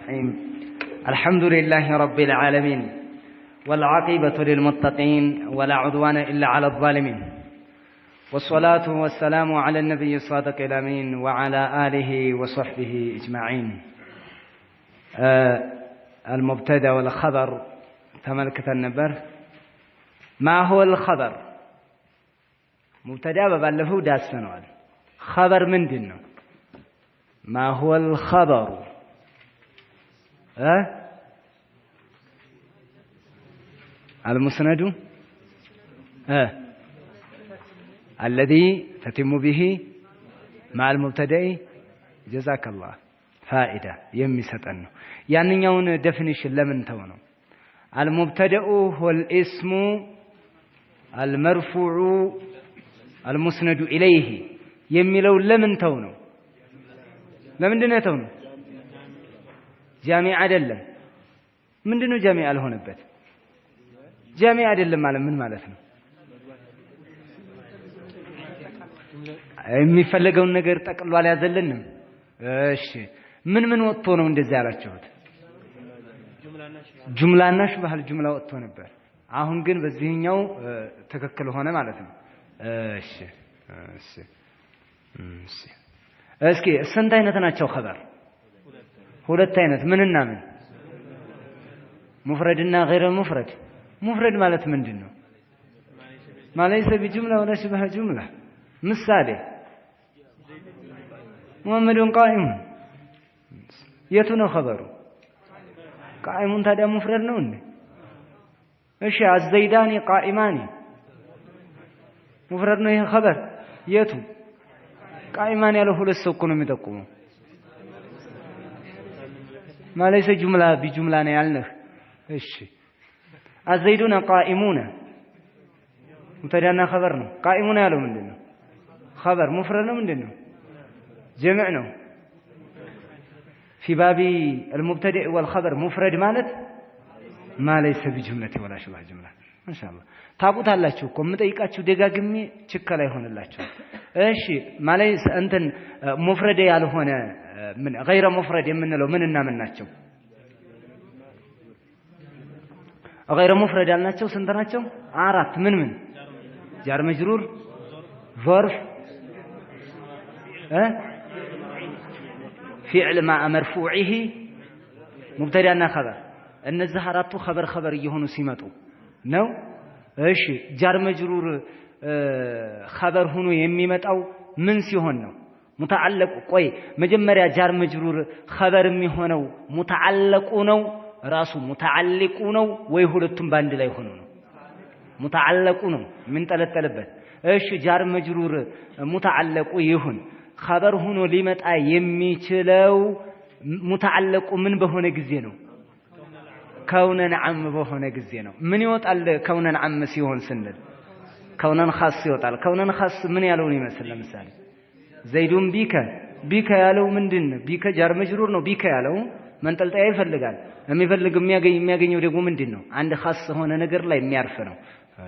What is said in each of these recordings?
الرحيم الحمد لله رب العالمين والعاقبة للمتقين ولا عدوان إلا على الظالمين والصلاة والسلام على النبي الصادق الأمين وعلى آله وصحبه أجمعين. المبتدأ والخبر تملكة النبر. ما هو الخبر؟ مبتدأ ببالله داس فنوال. خبر من دينه. ما هو الخبر؟ المسند الذي تتم به مع المبتدأ. جزاك الله فائدة يمسطن ያንኛውን ዴፊኒሽን ለምን ተወነው? المبتدأ هو الاسم المرفوع المسند إليه የሚለው ለምን ተወነው? ለምንድነው ተወነው? ጃሚ አይደለም። ምንድነው ጃሚ አልሆነበት? ጃሚ አይደለም ማለት ምን ማለት ነው? የሚፈልገውን ነገር ጠቅልሎ አልያዘልንም። እሺ ምን ወጥቶ ነው እንደዚህ ያላችሁት? ጁምላና ሽባህል ጁምላ ወጥቶ ነበር። አሁን ግን በዚህኛው ትክክል ሆነ ማለት ነው። እሺ እስኪ ስንት አይነት ናቸው ኸበር? ሁለት አይነት። ምንና ምን? ሙፍረድና ገይረ ሙፍረድ። ሙፍረድ ማለት ምንድነው? ማለይሰ ቢጁምላ ወላ ሽባህ ጁምላ። ምሳሌ ሙሐመዱን ቃኢሙን የቱ ነው ኸበሩ? ቃኢሙን ታዲያ ሙፍረድ ነው እንዴ? እሺ አዘይዳኒ ቃኢማኒ ሙፍረድ ነው ይሄ ኸበር? የቱ? ቃኢማን ያለው ሁለት ሰው እኮ ነው የሚጠቁመው። ማለይሰ ጁምላ ቢጁምላ ነው ያልነህ። እሺ አዘይዱና ቃኢሙና ሙብተዳና ኸበር ነው። ቃኢሙና ያለው ምንድነው? ኸበር ሙፍረድ ነው ምንድነው? ጀምዕ ነው። في باب المبتدئ والخبر مفرد ማለት ما ليس بجملة ولا شبه جملة ما شاء الله ታውቁታላችሁ እኮ የምጠይቃችሁ ደጋግሜ ችከላ ይሆንላችሁ። እሺ ማለት እንትን ሙፍረድ ያልሆነ ምን غير مفرد የምንለው ምንና ምን ናቸው? غير مفرد ያልናቸው ስንት ናቸው? አራት። ምን ጃር መጅሩር ظرف فعل مع مرفوعه مبتدأና خبر እነዚህ አራቱ خبر እየሆኑ ሲመጡ ነው። እሺ ጃር መጅሩር خبر ሆኖ የሚመጣው ምን ሲሆን ነው? ሙተዓለቁ ቆይ መጀመሪያ ጃር መጅሩር خبر የሚሆነው ሙተዓለቁ ነው ራሱ ሙተዓልቁ ነው ወይ ሁለቱም ባንድ ላይ ሆኖ ነው? ሙተዓለቁ ነው ምን ተለተለበት። እሺ ጃር መጅሩር ሙተዓለቁ ይሁን خبر ሆኖ ሊመጣ የሚችለው ሙተዓለቁ ምን በሆነ ጊዜ ነው? ከውነን ዓም በሆነ ጊዜ ነው። ምን ይወጣል ከውነን ዓም ሲሆን ስንል? ከውነን ኻስ ይወጣል። ከውነን ኻስ ምን ያለውን ይመስል? ለምሳሌ ዘይዱን ቢከ ያለው ምንድነው? ቢከ ጃር መጅሩር ነው። ቢከ ያለው መንጠልጠያ ይፈልጋል። የሚያገኘው ደግሞ ምንድነው? አንድ ኻስ ሆነ ነገር ላይ የሚያርፍ ነው።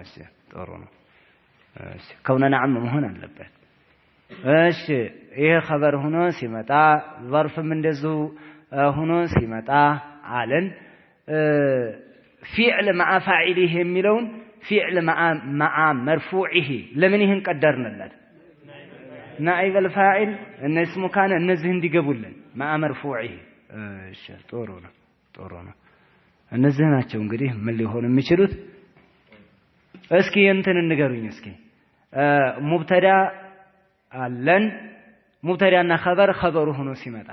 እሺ ጥሩ ነው። እሺ ከውነን ዓም መሆን አለበት። እሺ ይሄ خبر ሆኖ ሲመጣ ظرفም እንደዚሁ ሆኖ ሲመጣ አለን። فعل مع فاعله የሚለውን فعل مع مرفوعه ለምን ይሄን ቀደርንለት? نائب الفاعل እነ اسم كان እነዚህ እንዲገቡልን مع مرفوعه። እሺ ጥሩ ነው። እነዚህ ናቸው እንግዲህ ምን ሊሆን የሚችሉት? እስኪ እንትን ንገሩኝ እስኪ ሙብተዳ አለን ሙብተዳና خبر ሆኖ ሲመጣ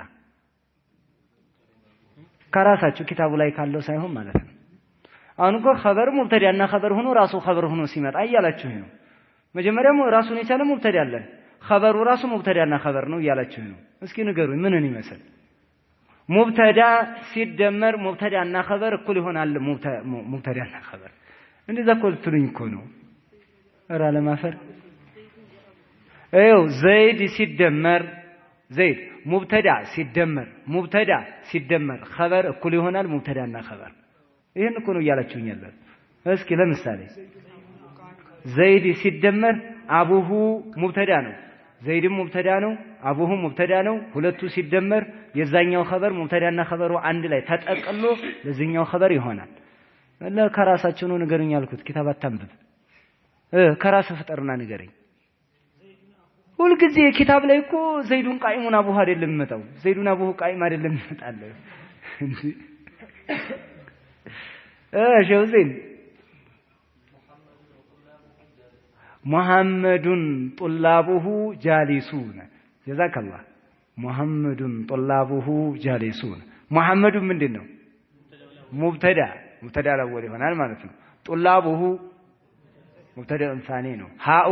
ከራሳችሁ ኪታቡ ላይ ካለው ሳይሆን ማለት ነው። አሁን እኮ خبر ሙብተዳና خبر ሆኖ ራሱ خبر ሆኖ ሲመጣ እያላችሁ ነው። መጀመሪያም ራሱን የቻለ ሙብተዳ አለን خبሩ ራሱ ሙብተዳና خبر ነው እያላችሁ ነው። እስኪ ንገሩኝ ምንን ይመስል? ሙብተዳ ሲደመር ሙብተዳና خبر እኩል ይሆናል ሙብተዳና خبر። እንደዛ እኮ ልትሉኝ እኮ ነው። ኧረ ለማፈር ዘይድ ሲደመር ዘይድ ሙብተዳ ሲደመር خبر እኩል ይሆናል ሙብተዳና خبر። ይሄን እኮ ነው እያላችሁኝ ያለው። እስኪ ለምሳሌ ዘይድ ሲደመር አቡሁ ሙብተዳ ነው ዘይድም ሙብተዳ ነው አቡሁም ሙብተዳ ነው ሁለቱ ሲደመር የዛኛው ኸበር ሙብተዳና ኸበሩ አንድ ላይ ተጠቅሎ ለዚህኛው ኸበር ይሆናል። ለከራሳቸው ነው ንገሩኝ ያልኩት ኪታብ አታንብብ ከራስ ፍጠርና ንገረኝ። ሁሉ ጊዜ ኪታብ ላይ እኮ ዘይዱን ቃኢሙን አቡሁ አይደለም የሚመጣው ዘይዱን አቡሁ ቃኢም አይደለም ይመጣል እንጂ ሸውዜን ሙሐመዱን ጡላቡሁ ጃሊሱን ጀዛከላህ ሙሐመዱን ጡላቡሁ ጃሊሱን ሙሐመዱን ምንድነው ሙብተዳ ለወል ይሆናል ማለት ነው። ጡላቡሁ ሙብተዳ ثاني ነው። ሃኡ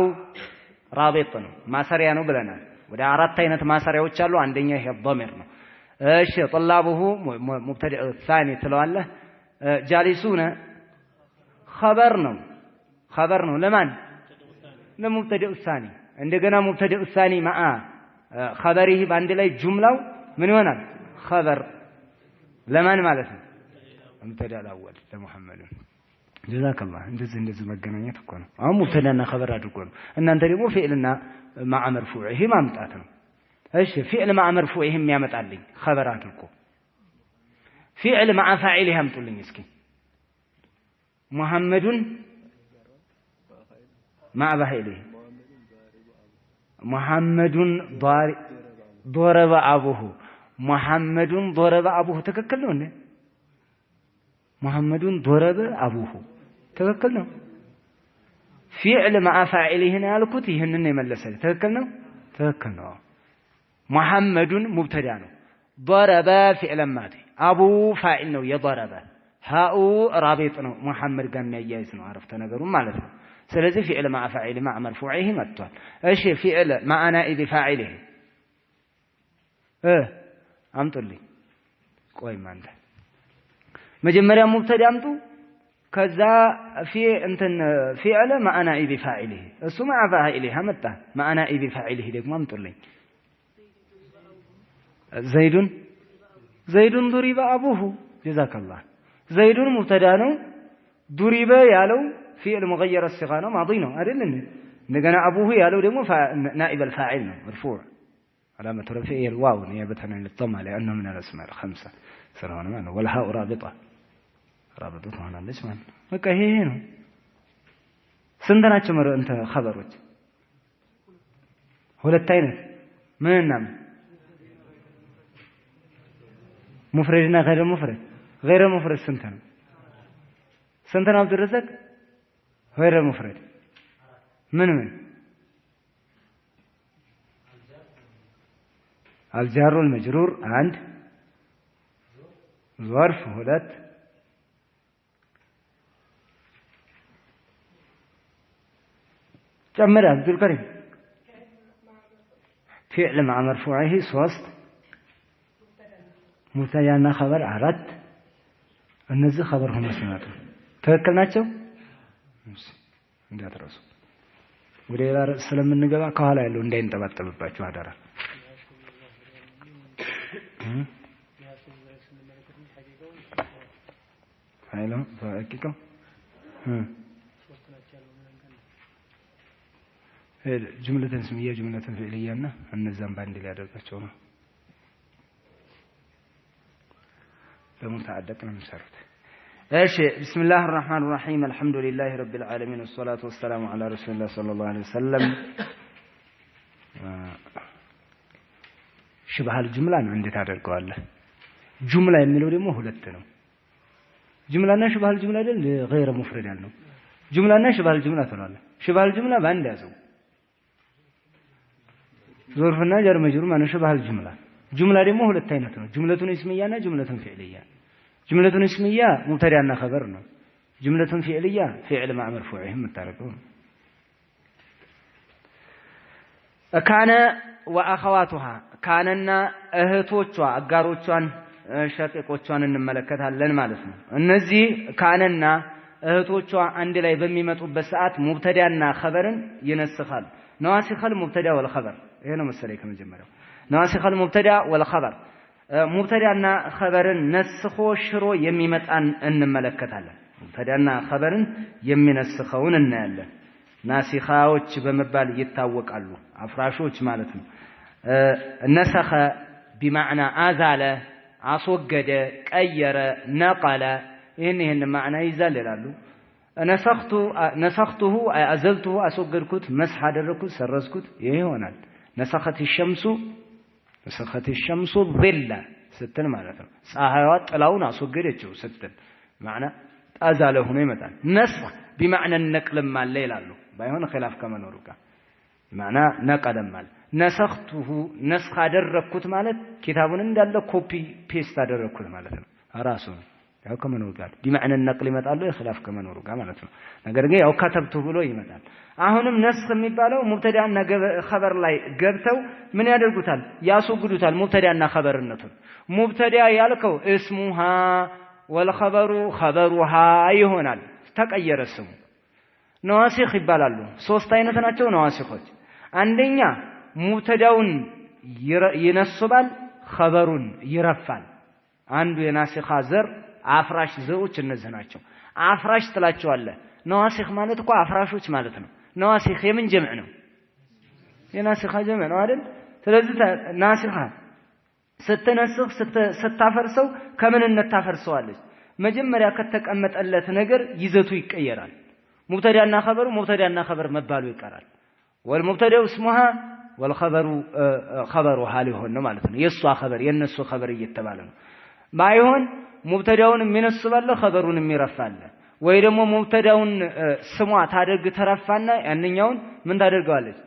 ራቢጥ ነው ማሰሪያ ነው ብለናል። ወደ አራት አይነት ማሰሪያዎች አሉ። አንደኛው ይሄ ضمير ነው። እሺ ጡላቡሁ ሙብተዳ ثاني ትለዋለህ። ጃሊሱን ኸበር ነው ለማን ለሙብተዳ ثاني እንደገና ሙብተዳ ثاني ማአ ኸበሪህ ባንድ ላይ ጁምላው ምን ይሆናል ኸበር ለማን ማለት ነው ሙብተዳ አልአወል ለሙሐመድ ጀዛከላህ እንደዚህ መገናኘት እኮ ነው። አሁን ሙብተዳና ኸበር አድርጎ ነው። እናንተ ደግሞ ፊዕልና ማዓ መርፉዕ ማምጣት ነው። እሺ ፊዕል ማዓ መርፉዕ የሚያመጣልኝ ኸበር አድርጎ ፊዕል ማዓ ፋዒል ያምጡልኝ እስኪ ሙሐመዱን ማዓ ፋዒል ሙሐመዱን ضرب አቡሁ ሙሐመዱን ضرب አቡሁ ትክክል ነው እንዴ? ሙሐመዱን ضرب አቡሁ ትክክል ነው። ፊዕል ማዓ ፋዒልህ ነው ያልኩት ይሄንን ነው የመለሰልኝ። ትክክል ነው። ሙሐመዱን ሙብተዳ ነው። ضرب ፊዕል ማዲ አቡ ፋዒል ነው የضرب ሃኡ ራቢጥ ነው ሙሐመድ ጋር የሚያያይዝ ነው አረፍተ ነገሩ ማለት ነው። ስለዚህ ፊዕል ማዓ ፋዒል ማዓ መርፉዒህ መጥቷል። እሺ ፊዕል ማዓ ናኢብ ፋዒልህ አምጡልኝ። ቆይ ማንተ መጀመሪያ ሙብተዳ አምጡ ከዛ ፊዕል ማዓ ናኢብ ፋዒልህ እሱ ማዓ ፋዒልህ አመጣ ማዓ ናኢብ ፋዒልህ ደግሞ አምጡልኝ። ዘይዱን ዱሪበ አቡሁ ጀዛከላህ ዘይዱን ሙብተዳ ነው። ዱሪበ ያለው ፊዕል ሙገየር ሲጋ ነው ማዲ ነው አይደል እንዴ? እንደገና አቡሁ ያለው ደግሞ ናኢብ الفاعل ነው مرفوع علامة رفعه الواو نيابة عن الضمة لأنه من الأسماء الخمسة ስለሆነ ማለት ነው። والهاء رابطة ሆናለች ማለት ነው። በቃ ይሄ ነው። ስንት ናቸው እንተ ኸበሮች? ሁለት አይነት ምንና ሙፍረድና غير مفرد ስንት ነው አብዱረዛቅ? غير مفرد ምን الجار والمجرور አንድ ظرف ሁለት ጨምር አብዱል ከሪም فعل مع مرفوعه ሶስት ሙብተዳና ኸበር አራት እነዚህ ኸበር ሆነው ሲመጡ ትክክል ናቸው። እንዳትረሱ ወደ ሌላ ስለምንገባ ከኋላ ያለው እንዳይንጠባጠብባችሁ አደራ። ሀይለው ፈቂቀው ጁምለተን ስምያ ጁምለተን ፊዕልያና እነዛን ባንድ ላይ ያደርጋቸው ነው። በሙተዓደቅ ነው የሚሰሩት። እሺ ቢስሚላህ الرحمن الرحيم الحمد لله رب العالمين والصلاة والسلام على رسول الله صلى الله عليه وسلم ሽብሃል ጁምላን እንዴት አደርገዋለህ? ጁምላ የሚለው ደግሞ ሁለት ነው። ጁምላና ሽብሃል ጁምላ አይደል غير مفرد ያለው ጁምላና ሽብሃል ጁምላ ተባለ። ሽብሃል ጁምላ ባንድ ያዘው ظرفና ጀር መጅሩር ማለት ሽብሃል ጁምላ። ጁምላ ደግሞ ሁለት አይነት ነው። ጁምለቱን እስሚያና ጁምለቱን ፊዕልያ። ጁምለቱን እስሚያ ሙብተዳና ኸበር ነው። ጁምለቱን ፊዕልያ ፊዕል ማዕ መርፉዒህ የምታረገው ነው። ካነ ወአኸዋቱሃ ካነና እህቶቿ አጋሮቿን ሸቂቆቿን እንመለከታለን ማለት ነው። እነዚህ ካነና እህቶቿ አንድ ላይ በሚመጡበት ሰዓት ሙብተዳና ኸበርን ይነስኻል። ነዋሲኸል ሙብተዳ ወልኸበር ይሄ ነው መሰለኝ ከመጀመሪያው ነዋሲኸል ሙብተዳ ወልኸበር ሙብተዳና ኸበርን ነስኾ ሽሮ የሚመጣን እንመለከታለን። ሙብተዳና ኸበርን የሚነስኸውን እናያለን። ናሲኻዎች በመባል ይታወቃሉ። አፍራሾች ማለት ነው። ነሰኸ بمعنى أزال أصوجد قير نقل إن معنى يزال لالو نسخته أزلته أصوجركت مسح دركت سرزكت يهونال نسخت الشمس ظل ستن معناته ፀሐይዋ ጥላውን አስወገደችው ስትል معنى أزال هنا مثلا نسخ بمعنى النقل مال ليلالو بايهون خلاف كما نورك معنى نقل مال نسخته نسخ አደረኩት ማለት ኪታቡን እንዳለ ኮፒ ፔስት አደረኩት ማለት ነው ራሱ ያው ከመኖ ጋር بمعنى النقل ይመጣሉ خلاف ከማ ኖሩ ጋር ማለት ነው ነገር ግን ያው ከተብቱ ብሎ ይመጣል አሁንም ነስኽ የሚባለው ሙብተዳና ኸበር ላይ ገብተው ምን ያደርጉታል ያስወግዱታል ሙብተዳና ኸበርነቱን ሙብተዳ ያልከው እስሙሃ والخبر خبرها ይሆናል ተቀየረ ስሙ ነዋሲኽ ይባላሉ ሶስት አይነት ናቸው ነዋሲኾች አንደኛ ሙብተዳውን ይነስባል ኸበሩን ይረፋል አንዱ የናሲኻ ዘር አፍራሽ ዘሮች እነዚህ ናቸው አፍራሽ ትላቸዋለህ ነዋሲኽ ማለት እኮ አፍራሾች ማለት ነው ነዋሲኽ የምን ጀምዕ ነው የናሲኻ ጀምዕ ነው አይደል ስለዚህ ናሲኻ ስትነስኽ ስታፈርሰው ከምንነት ታፈርሰዋለች መጀመሪያ ከተቀመጠለት ነገር ይዘቱ ይቀየራል ሙብተዳና ኸበር መባሉ ይቀራል والمبتدا اسمها والخبر خبرها ሊሆን ነው ማለት ነው የሷ ኸበር የነሱ ኸበር እየተባለ ነው ባይሆን ሙብተዳውን የሚነስባለ ኸበሩን የሚረፋለ ወይ ደግሞ ሙብተዳውን ስሟ ታደርግ ተረፋና ያንኛውን ምን ታደርጋለች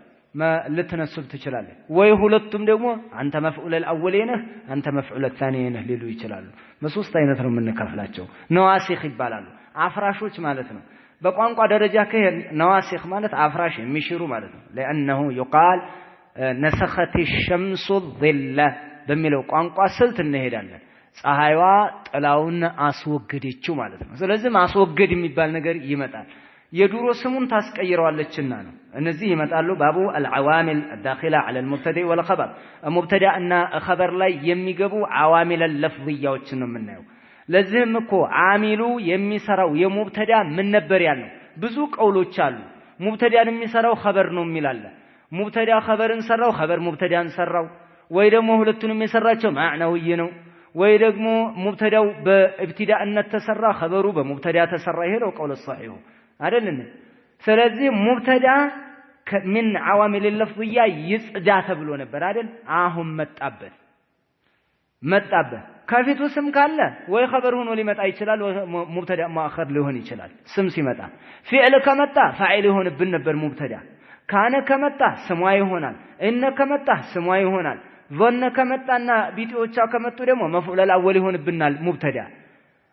ልትነስብ ትችላለች ወይ ሁለቱም ደግሞ አንተ መፍዑል الأولي ነህ አንተ መፍዑል الثاني ነህ ሊሉ ይችላሉ በሶስት አይነት ነው የምንከፍላቸው ነዋሲኽ ይባላሉ አፍራሾች ማለት ነው በቋንቋ ደረጃ ነዋሲኽ ማለት አፍራሽ የሚሽሩ ማለት ነው لأنه يقال نسخت الشمس الظل በሚለው ቋንቋ ስልት እንሄዳለን ፀሐይዋ ጥላውን አስወገደችው ማለት ነው ስለዚህ ማስወገድ የሚባል ነገር ይመጣል የዱሮ ስሙን ታስቀይረዋለችና ነው እነዚህ ይመጣሉ ባቡ العوامل الداخله على المبتدا والخبر المبتدا እና خبر ላይ የሚገቡ عوامل اللفظيات ነው የምናየው ለዚህም እኮ አሚሉ የሚሰራው የሙብተዳ ምን ነበር ያለው ብዙ ቀውሎች አሉ ሙብተዳን የሚሰራው خبر ነው የሚላል ሙብተዳ خبርን ሰራው خبر ሙብተዳን ሰራው ወይ ደግሞ ሁለቱንም የሰራቸው ማዕናዊ ነው ወይ ደግሞ ሙብተዳው በኢብቲዳእነት ተሰራ خبሩ በሙብተዳ ተሰራ ይሄ ነው ቀውል الصحيح አይደለም ስለዚህ ሙብተዳ من عوامل اللفظيه ይጽዳ ተብሎ ነበር አይደል አሁን መጣበት ከፊቱ ስም ካለ ወይ خبر ሆኖ ሊመጣ ይችላል ሙብተዳ ማአኸር ሊሆን ይችላል ስም ሲመጣ ፊዕል ከመጣ ፋዒል ይሆንብን ነበር ሙብተዳ ካነ ከመጣ ስሟ ይሆናል እነ ከመጣ ስሟ ይሆናል ظن ከመጣና ቢቲዎቻ ከመጡ ደግሞ መፍዑል الأول ይሆንብናል ሙብተዳ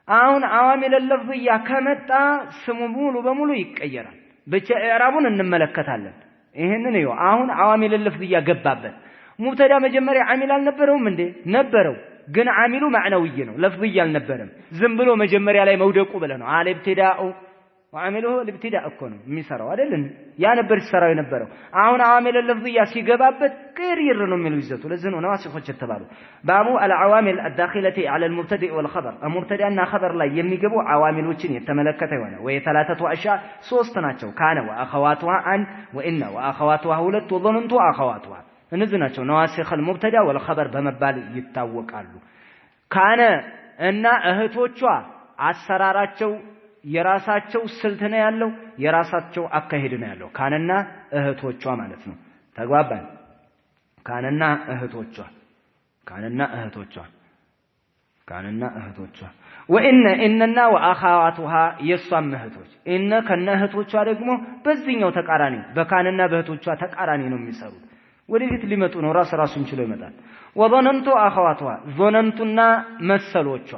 አሁን عوامل اللفظيه ከመጣ ስሙ ሙሉ በሙሉ ይቀየራል ብቻ ኢዕራቡን እንመለከታለን ይሄንን ነው አሁን عوامل اللفظيه ገባበት ሙብተዳ መጀመሪያ አሚል አልነበረውም እንዴ ነበረው ግን አሚሉ ማዕናዊ ነው ለፍظي አልነበረም ዝም ብሎ መጀመሪያ ላይ መውደቁ ብለህ ነው አለ ኢብቲዳኡ ወአሚሉሁ الابتداء እኮ ነው የሚሰራው አይደል ያ ነበር ሲሰራው የነበረው አሁን عوامل اللفظيه ሲገባበት ቅሪር ነው የሚለው ይዘቱ ለዚህ ነው ነዋሲኾች ተባሉ ባቡ العوامل الداخله على المبتدا والخبر المبتدا እና خبر ላይ የሚገቡ عواملዎችን የተመለከተ ይሆነ ወይ ثلاثه اشياء ሶስት ናቸው ካነ واخواتها ان وان واخواتها ሁለት وظننت واخواتها እነዚህ ናቸው ነዋሲኽ المبتدا والخبر በመባል ይታወቃሉ ካነ እና እህቶቿ አሰራራቸው የራሳቸው ስልት ነው ያለው የራሳቸው አካሄድ ነው ያለው ካነና እህቶቿ ማለት ነው ተግባባን ካነና እህቶቿ ወኢነና ወአኻዋቱሃ የሷም እህቶች እነ ከነ እህቶቿ ደግሞ በዚህኛው ተቃራኒ በካነና በእህቶቿ ተቃራኒ ነው የሚሰሩት ወደፊት ሊመጡ ነው ራሱን ችሎ ይመጣል ወظننت አኻዋቱሃ ظننتና መሰሎቿ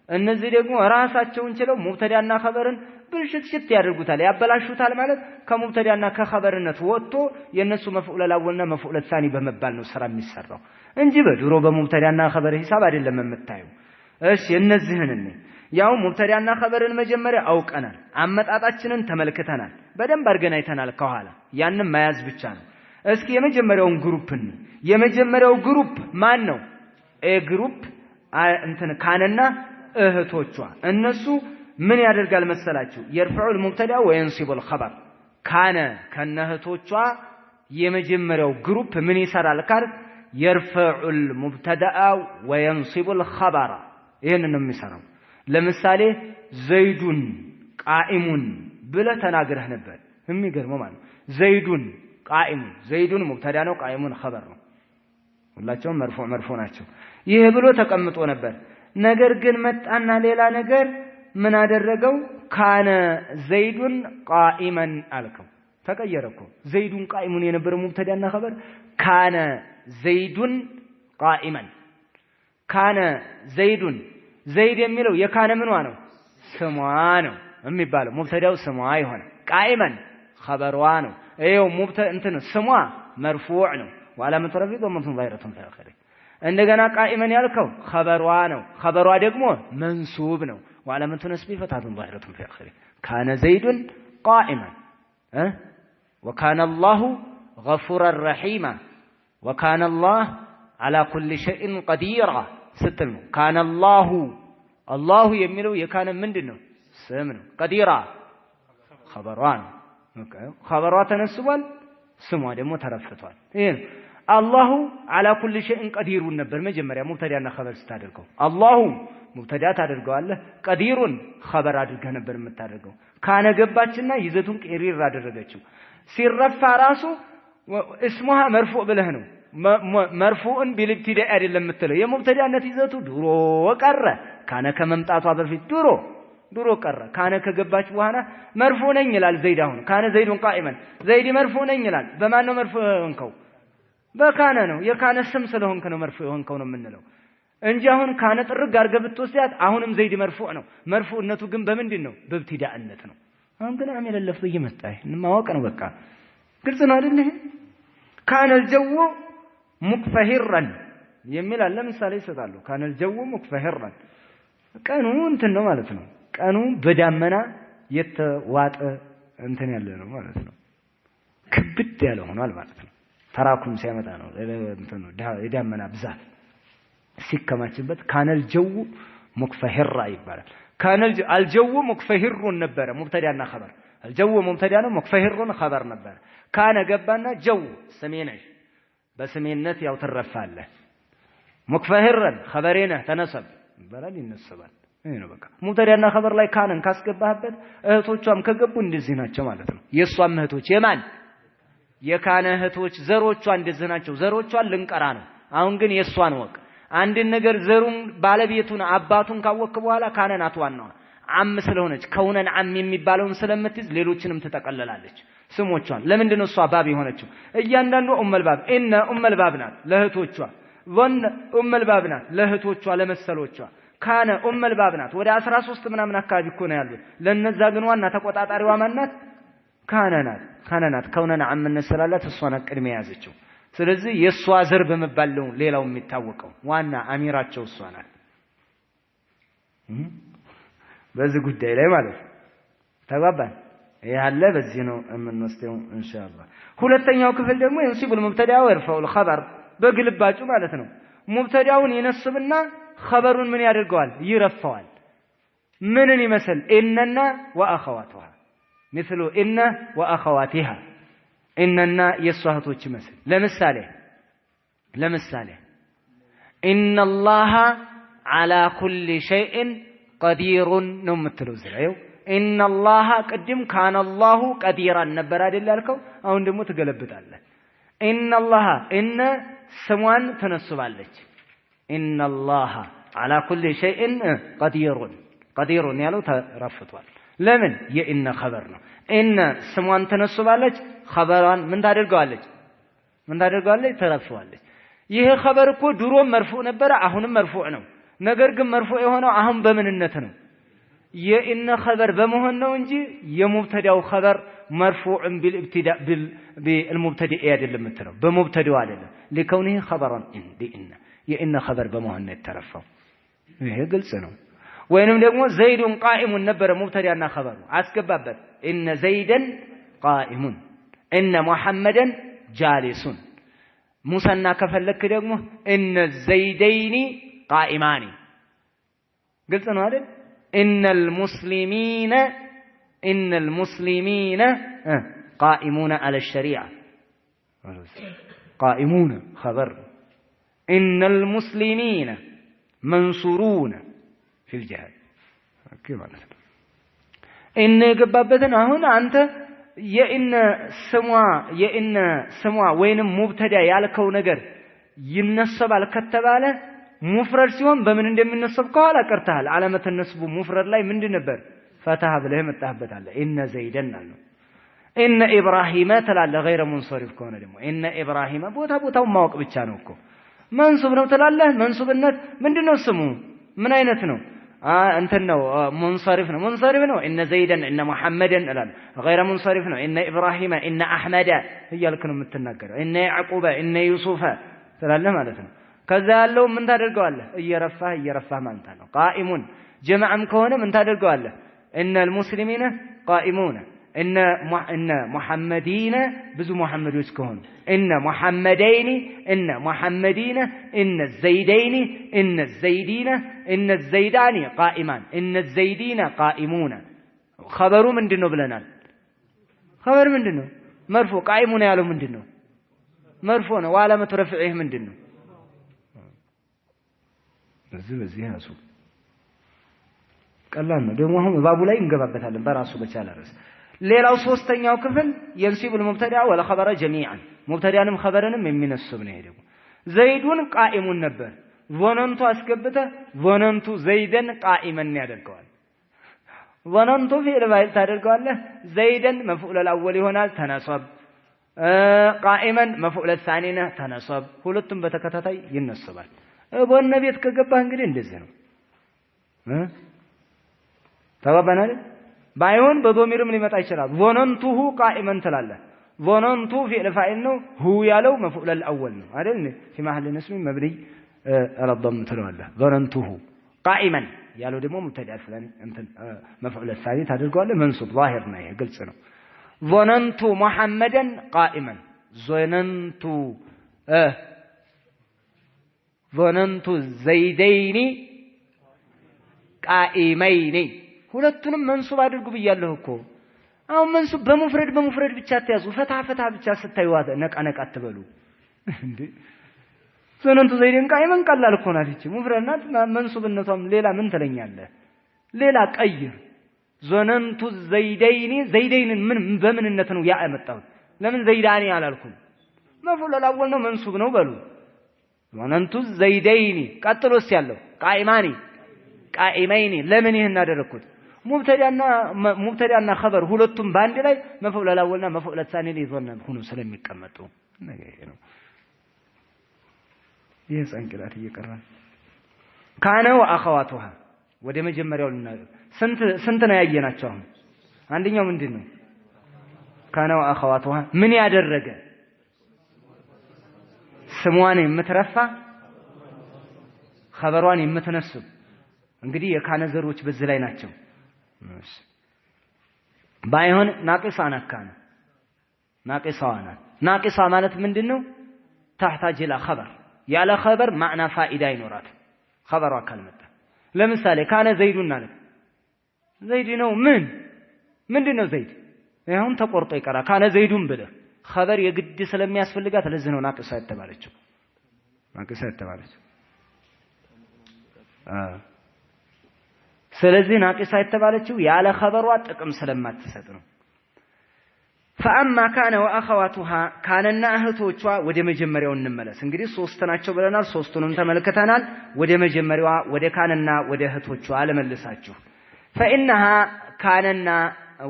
እነዚህ ደግሞ ራሳቸውን ችለው ሙብተዳና ኸበርን ብልሽት ያደርጉታል ያበላሹታል ማለት ከሙብተዳና ከኸበርነት ወጥቶ የነሱ መፍዑል الأولና መፍዑል الثاني በመባል ነው ስራ የሚሰራው እንጂ በድሮ በሙብተዳና ኸበር ሂሳብ አይደለም የምታየው እሺ እነዚህን ያው ሙብተዳና ኸበርን መጀመሪያ አውቀናል አመጣጣችንን ተመልክተናል በደንብ አድርገን አይተናል ከኋላ ያንን መያዝ ብቻ ነው እስኪ የመጀመሪያው ግሩፕ ማን ነው ግሩፕ እንትን ካነና እህቶቿ እነሱ ምን ያደርጋል መሰላችሁ يرفع المبتدا وينصب الخبر ካነ ከነህቶቿ የመጀመሪያው ግሩፕ ምን ይሰራል ካል የርፈዑል ሙብተዳአ ወየንሲቡል ኸበረ ይሄንን ነው የሚሰራው ለምሳሌ ዘይዱን ቃኢሙን ብለህ ተናግረህ ነበር የሚገርመው ማለት ዘይዱን ቃኢሙን ዘይዱን ሙብተዳ ነው ቃኢሙን ኸበር ነው ሁላቸውም መርፉዕ ናቸው ይሄ ብሎ ተቀምጦ ነበር ነገር ግን መጣና ሌላ ነገር ምን አደረገው ካነ ዘይዱን ቃኢመን አልከው ተቀየረኮ ዘይዱን ቃኢሙን የነበረው ሙብተዳና ኸበር ካነ ዘይዱን ቃኢመን ካነ ዘይዱን ዘይድ የሚለው የካነ ምንዋ ነው ስሟ ነው የሚባለው ሙብተዳው ስሟ ይሆነ ቃኢመን ኸበሯ ነው ይሄው እንትን ስሟ መርፉዕ ነው ወዓላመቱ ረፊዕ ضمة ظاهرة في آخره እንደገና ቃኢመን ያልከው ኸበሯ ነው ኸበሯ ደግሞ መንሱብ ነው وعلامة نسبه فتحة ظاهرة في آخره كان زيد قائما وكان الله غفورا رحيما وكان الله على كل شيء قديرا ستلمو كان الله يميلو يكان مندنو سمنو قديرا خبرات تنسبال سموا دمو ترفتوال الله على كل شيء قدير ነበር መጀመሪያ ሙብተዳና ኸበር ስታደርገው الله ሙብተዳ ታደርገዋለህ ቀዲሩን ኸበር አድርገህ ነበር የምታደርገው ካነ ገባችና ይዘቱን ቅሪር አደረገችው ሲረፋ ራሱ እስሙሃ መርፉዕ ብለህ ነው መርፉዕን ቢልብቲዳኢ አይደለም የምትለው የሙብተዳነት ይዘቱ ድሮ ቀረ ካነ ከመምጣቷ በፊት ድሮ ቀረ ካነ ከገባች በኋላ መርፉዕ ነኝ ይላል ዘይድ አሁን ካነ ዘይዱን ቃኢመን ዘይድ መርፉዕ ነኝ ይላል በማን ነው መርፉዕ ሆንከው በካነ ነው የካነ ስም ስለሆንከ ነው መርፉዕ ሆንከው ነው የምንለው እንጂ አሁን ካነ ጥርግ አድርገህ ብትወስዳት አሁንም ዘይድ መርፉዕ ነው መርፉዕነቱ ግን በምንድን ነው በብቲዳእነት ነው አሁን ግን አሚል ለፍዝ እየመጣይ ማወቅ ነው በቃ ግልጽ ነው አይደል ይሄ ካነ الجو مكفهرا የሚል አለ ለምሳሌ ይሰጣሉ ካነ الجو مكفهرا ቀኑ እንትን ነው ማለት ነው ቀኑ በዳመና የተዋጠ እንትን ያለ ነው ማለት ነው ክብድ ያለ ሆኗል ማለት ነው ተራኩም ሲያመጣ ነው እንትን ነው የዳመና ብዛት ሲከማችበት ካነል ጀው ሙክፈሂራ ይባላል ካነል አልጀው ሙክፈሂሩን ነበር ሙብተዳና ኸበር አልጀው ሙብተዳ ነው ሙክፈሂሩን ኸበር ነበር ካነ ገባና ጀው ሰሜነሽ በሰሜነት ያው ተረፋለህ ሙክፈሂረን ኸበሬነ ተነሰብ ይባላል ይነሰባል ይሄ ነው በቃ ሙብተዳና ኸበር ላይ ካነን ካስገባህበት እህቶቿም ከገቡ እንደዚህ ናቸው ማለት ነው የሷም እህቶች የማን የካነ እህቶች ዘሮቿ እንደዚህ ናቸው ዘሮቿን ልንቀራ ነው አሁን ግን የሷን ወቅ አንድ ነገር ዘሩን ባለቤቱን አባቱን ካወቅ በኋላ ካነናት ዋናው አም ስለሆነች ከውነን አም የሚባለውን ስለምትይዝ ሌሎችንም ተጠቀለላለች ስሞቿን ለምንድን ነው እሷ ባብ የሆነችው እያንዳንዱ ኡመልባብ እነ ኡመልባብ ናት ለእህቶቿ ወን ኡመልባብ ናት ለእህቶቿ ለመሰሎቿ ካነ ኡመልባብ ናት ወደ 13 ምናምን አካባቢ እኮ ነው ያሉት ለነዛ ግን ዋና ተቆጣጣሪዋ ማናት ካነናት ከውነን አም እንሰላላት እሷን ቅድሚያ ያዘችው ስለዚህ የሷ ዘር በመባል ነው ሌላው የሚታወቀው ዋና አሚራቸው እሷ ናት በዚህ ጉዳይ ላይ ማለት ተባባን ያለ በዚህ ነው የምንወስደው ኢንሻአላህ ሁለተኛው ክፍል ደግሞ የንሲቡል ሙብተዳ ወይርፈዑል ኸበር በግልባጩ ማለት ነው ሙብተዳውን ይነስብና ኸበሩን ምን ያደርገዋል ይረፈዋል ምንን ይመስል ኢነና ወአኸዋቱሃ مثل إن وأخواتها إننا يسوهتوش مثل لمثال إن الله على كل شيء قدير نمثل زرعيو إن الله قدم كان الله قديرا نبرا دلالكو أو ندمو تقلبت الله إن الله إن سموان تنصب عليك إن الله على كل شيء قدير يالو ترفتوال ለምን የኢነ ኸበር ነው ኢነ ስሟን ተነስባለች ኸበሯን ምን ታደርጋለች ተረፍዋለች ይሄ ኸበር እኮ ድሮም መርፉዕ ነበር አሁንም መርፉዕ ነው ነገር ግን መርፉዕ የሆነው አሁን በምንነት ነው የኢነ ኸበር በመሆን ነው እንጂ የሙብተዳው ኸበር መርፉዕን بالابتداء بالمبتدئ አይደለም የምትለው በሙብተዳው አይደለም ለከونه ኸበራን ኢነ የኢነ ኸበር በመሆን ነው የተረፈው ይሄ ግልጽ ነው ወይንም ደግሞ ዘይዱን ቃኢሙን ነበር ሙብተዳና ኸበሩ አስገባበት ኢነ ዘይደን ቃኢሙን ኢነ ሙሐመደን ጃሊሱን ሙሳና ከፈለክ ደግሞ ኢነ ዘይደይኒ ቃኢማኒ ግልጽ ነው አይደል ኢነል ሙስሊሚነ ቃኢሙነ አለ ሸሪዓ ቃኢሙነ ኸበር إن المسلمين منصورون في الجهاد كيف معنى إن قبابتنا هنا أنت يئن سموا وين مبتدأ يالكو نجر ينصب على كتباله مفرد سيون بمن عندهم النصب قال كرتها علامة النصب مفرد لا من دنبر فتح بلهم التهبت على إن زيدن إن إبراهيم تلا غير منصرف كون دمو إن إبراهيم بوتا موق بتشانوكو منصوب نو تلا منصوب النت من دنو سمو من أين تنو أنت نو منصرف نو إن زيدن إن محمدا غير منصرف نو إن إبراهيم إن أحمد هي الكلمة متنكر إن يعقوب إن يوسف تلا مالتنا كذا لو من تدرجوا الله يرفع من تانو قائمون جمع كونه من تدرجوا الله إن المسلمين قائمون إن محمدين بزو محمد يسكون إن محمدين إن محمدين إن الزيدين إن الزيدين إن الزيدان قائمان إن الزيدين قائمون خبروا من دنو بلنا خبر من دنو مرفوع قائمون يالو من دنو مرفوع وعلامة رفعه من دنو በዚህ ያሱ ቀላል ነው ደግሞ አሁን ባቡ ላይ እንገባበታለን በራሱ በቻለ ራስ ሌላው ሶስተኛው ክፍል የንሲቡል ሙብተዳ ወለ ኸበረ ጀሚዓን ሙብተዳንም ኸበረንም የሚነስብ ነው ደግሞ ዘይዱን ቃኢሙን ነበር ወነንቱ አስገብተ ወነንቱ ዘይደን ቃኢመን ያደርገዋል ወነንቱ ፊዕል ፋይል ታደርገዋለህ ዘይደን መፍዑል አልአወል ይሆናል ተነሰብ ቃኢመን መፍዑል الثاني ተነሰብ ሁለቱም በተከታታይ ይነሰባል በእነ ቤት ከገባህ እንግዲህ እንደዚህ ነው ተባባናል ባይሆን በዶሚርም ሊመጣ ይችላል ወነንቱሁ ቃኢመን ትላለህ ወነንቱ ፊዕል ፋኢል ነው ሁ ያለው መፍዑል الأول ነው አይደል في محل نصب مبني على الضم ትላለህ ወነንቱሁ ቃኢመን ያለው ደግሞ ሙብተዳ ፍላን እንትን መፍዑል الثاني ታደርገዋለህ መንሱብ ظاهر ነው ይሄ ግልጽ ነው ወነንቱ ሙሐመደን ቃኢመን ظننت زيدين قائمين ሁለቱንም መንሱብ አድርጉ ብያለሁ እኮ አሁን መንሱብ በመፍረድ ብቻ ተያዙ ፈታ ብቻ ስታዩት ነቃ አትበሉ እንዴ ظننت زيدين قائمن ቀላል እኮ ናት እቺ ሙፍረድናት መንሱብነቷም ሌላ ምን ትለኛለህ ሌላ ቀይር ظننت زيدين ምን በምንነት ነው ያ ያመጣው ለምን ዘይዳኒ አላልኩም መፍዑል الأول ነው መንሱብ ነው በሉ ظننت زيدين ቀጥሎስ ያለው ቃኢማኒ ለምን ይሄን አደረኩት ሙብተዳና ኸበር ሁለቱም ባንድ ላይ መፍዑል الأولና መፍዑል الثاني ሊዞነን ሆኖ ስለሚቀመጡ ነገር ይሄ ነው ይሄ ጸንቅላት እየቀራ ካነ ወአኸዋቱሃ ወደ መጀመሪያው ስንት ነው ያየናቸው አሁን አንደኛው ምንድነው ካነ ወአኸዋቱሃ ምን ያደረገ ስሟን የምትረፋ ኸበሯን የምትነስብ እንግዲህ የካነ ዘሮች በዚህ ላይ ናቸው ባይሆን ናቂሳ ነካነ ናቂሳ ማለት ምንድነው تحتاج الى خبر ያለ ኸበር ማዕና ፋኢዳ ይኖራል ኸበሯ ካልመጣ ለምሳሌ ካነ ዘይዱን አለ ዘይድ ነው ምንድነው ዘይድ ይሁን ተቆርጦ ይቀራ ካነ ዘይዱን ብለ ኸበር የግድ ስለሚያስፈልጋት ለዚህ ነው ናቂሳ የተባለችው ስለዚህ ናቂሳ የተባለችው ያለ ኸበሯ ጥቅም ስለማትሰጥ ነው فاما كان واخواتها كاننا እህቶቿ ወደ መጀመሪያው እንመለስ እንግዲህ ሶስት ናቸው ብለናል ሶስቱንም ተመልክተናል ወደ መጀመሪያዋ ወደ ካንና ወደ እህቶቿ አለመልሳችሁ فانها كاننا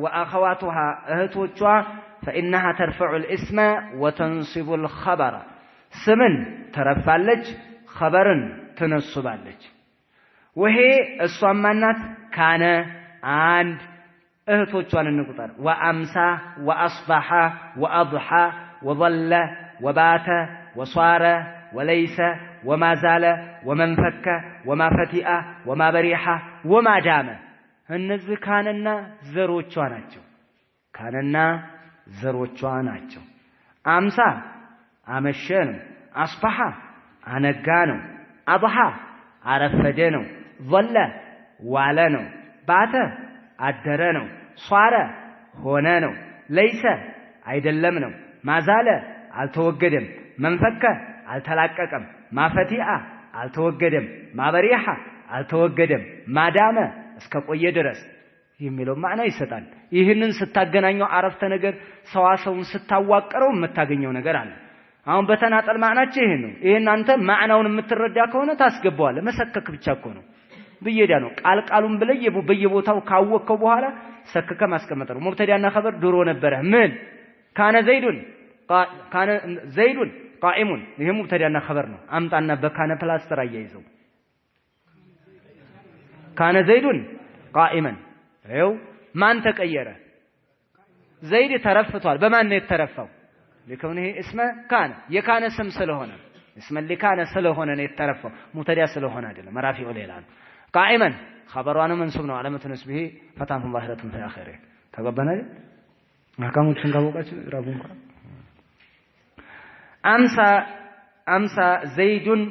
واخواتها እህቶቿ فانها ترفع الاسم وتنصب الخبر ስምን ተረፋለች ኸበርን ትነስባለች ወሄ እሷም ማናት ካነ አንድ እህቶቿን እንቁጠር ወአምሳ ወአስባሐ ወአضሐ ወظل ወባተ ወሷረ ወለይሰ ወማዛለ ወመንፈከ ወማፈቲአ ወማበሪሐ ወማዳመ እነዚህ ካነና ዘሮቿ ናቸው አምሳ አመሸ ነው አስባሐ አነጋ ነው አضሐ አረፈደ ነው ظل ዋለ ነው ባተ አደረ ነው ሷረ ሆነ ነው ለይሰ አይደለም ነው ማዛለ አልተወገደም መንፈከ አልተላቀቀም ማፈቲአ አልተወገደም ማበሪሃ አልተወገደም ማዳመ እስከ ቆየ ድረስ የሚለው ማዕና ይሰጣል። ይህንን ስታገናኘው አረፍተ ነገር ሰዋሰውን ስታዋቀረው የምታገኘው ነገር አለ። አሁን በተናጠል ማዕናቸው ይሄ ነው። ይሄን አንተ ማዕናውን የምትረዳ ከሆነ ታስገባዋለህ። መሰከክ ብቻ እኮ ነው ብየዳ ነው። ቃሉን በየቦታው ካወቅከው በኋላ ሰከከ ማስቀመጥ ነው። ሙብተዳና ኸበር ድሮ ነበረ ምን ካነ ዘይዱን ቃኢሙን ይሄ ሙብተዳና ኸበር ነው። አምጣና በካነ ፕላስተር አያይዘው ካነ ዘይዱን ቃኢመን ይኸው ማን ተቀየረ? ዘይድ ተረፍቷል። በማን ነው የተረፈው? ለከونه اسم ካነ የካነ ስም ስለሆነ اسم ለካነ ስለሆነ ነው የተረፈው። ሙብተዳ ስለሆነ አይደለም። መራፊው ሌላ ነው። ቃኢመን ኸበሯን መንሱብ ነው። ዓለመቱ ነስቢሂ ፈታቱን ዛሂረቱን ፊ አኺሪ ተቀበና ማካሙችን ካወቃችሁ ራቡን አምሳ ዘይዱን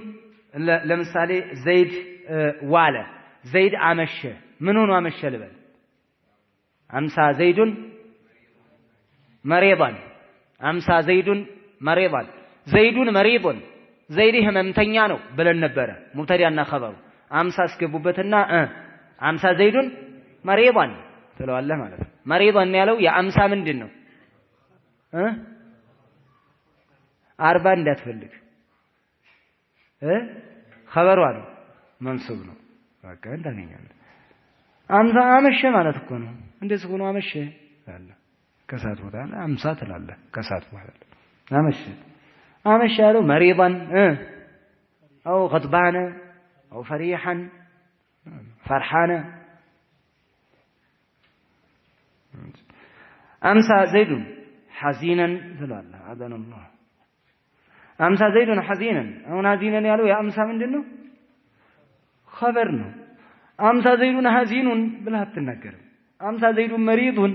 ለምሳሌ ዘይድ ዋለ ዘይድ አመሸ ምን ሆኖ አመሸ ልበል አምሳ ዘይዱን መሪዳን አምሳ ዘይዱን መሪዳን ዘይዱን መሪዱን ዘይድ ህመምተኛ ነው ብለን ነበረ። ሙብተዳና ኸበሩ አምሳ አስገቡበትና አምሳ ዘይዱን መሪዳን ትለዋለህ ማለት ነው። መሪዳን ያለው የአምሳ ምንድነው አርባ እንዳትፈልግ ኸበሩ አለ መንሱብ ነው። በቃ እንዳገኛለህ አምሳ አመሸ ማለት እኮ ነው። እንደዚህ ሆኖ አመሸ አለ ከሰዓት በኋላ አምሳ ትላለህ። ከሰዓት በኋላ አመሸ ያለው መሪዳን አው غضبان አው فرحا فرحانه አምሳ ዘይዱን ሐዚናን ትላለህ። አዘነ الله አምሳ ዘይዱን ሐዚናን አሁን ሐዚናን ያለው የአምሳ ምንድነው ኸበር ነው። አምሳ ዘይዱን ሐዚኑን ብለህ አትናገርም። አምሳ ዘይዱን መሪዱን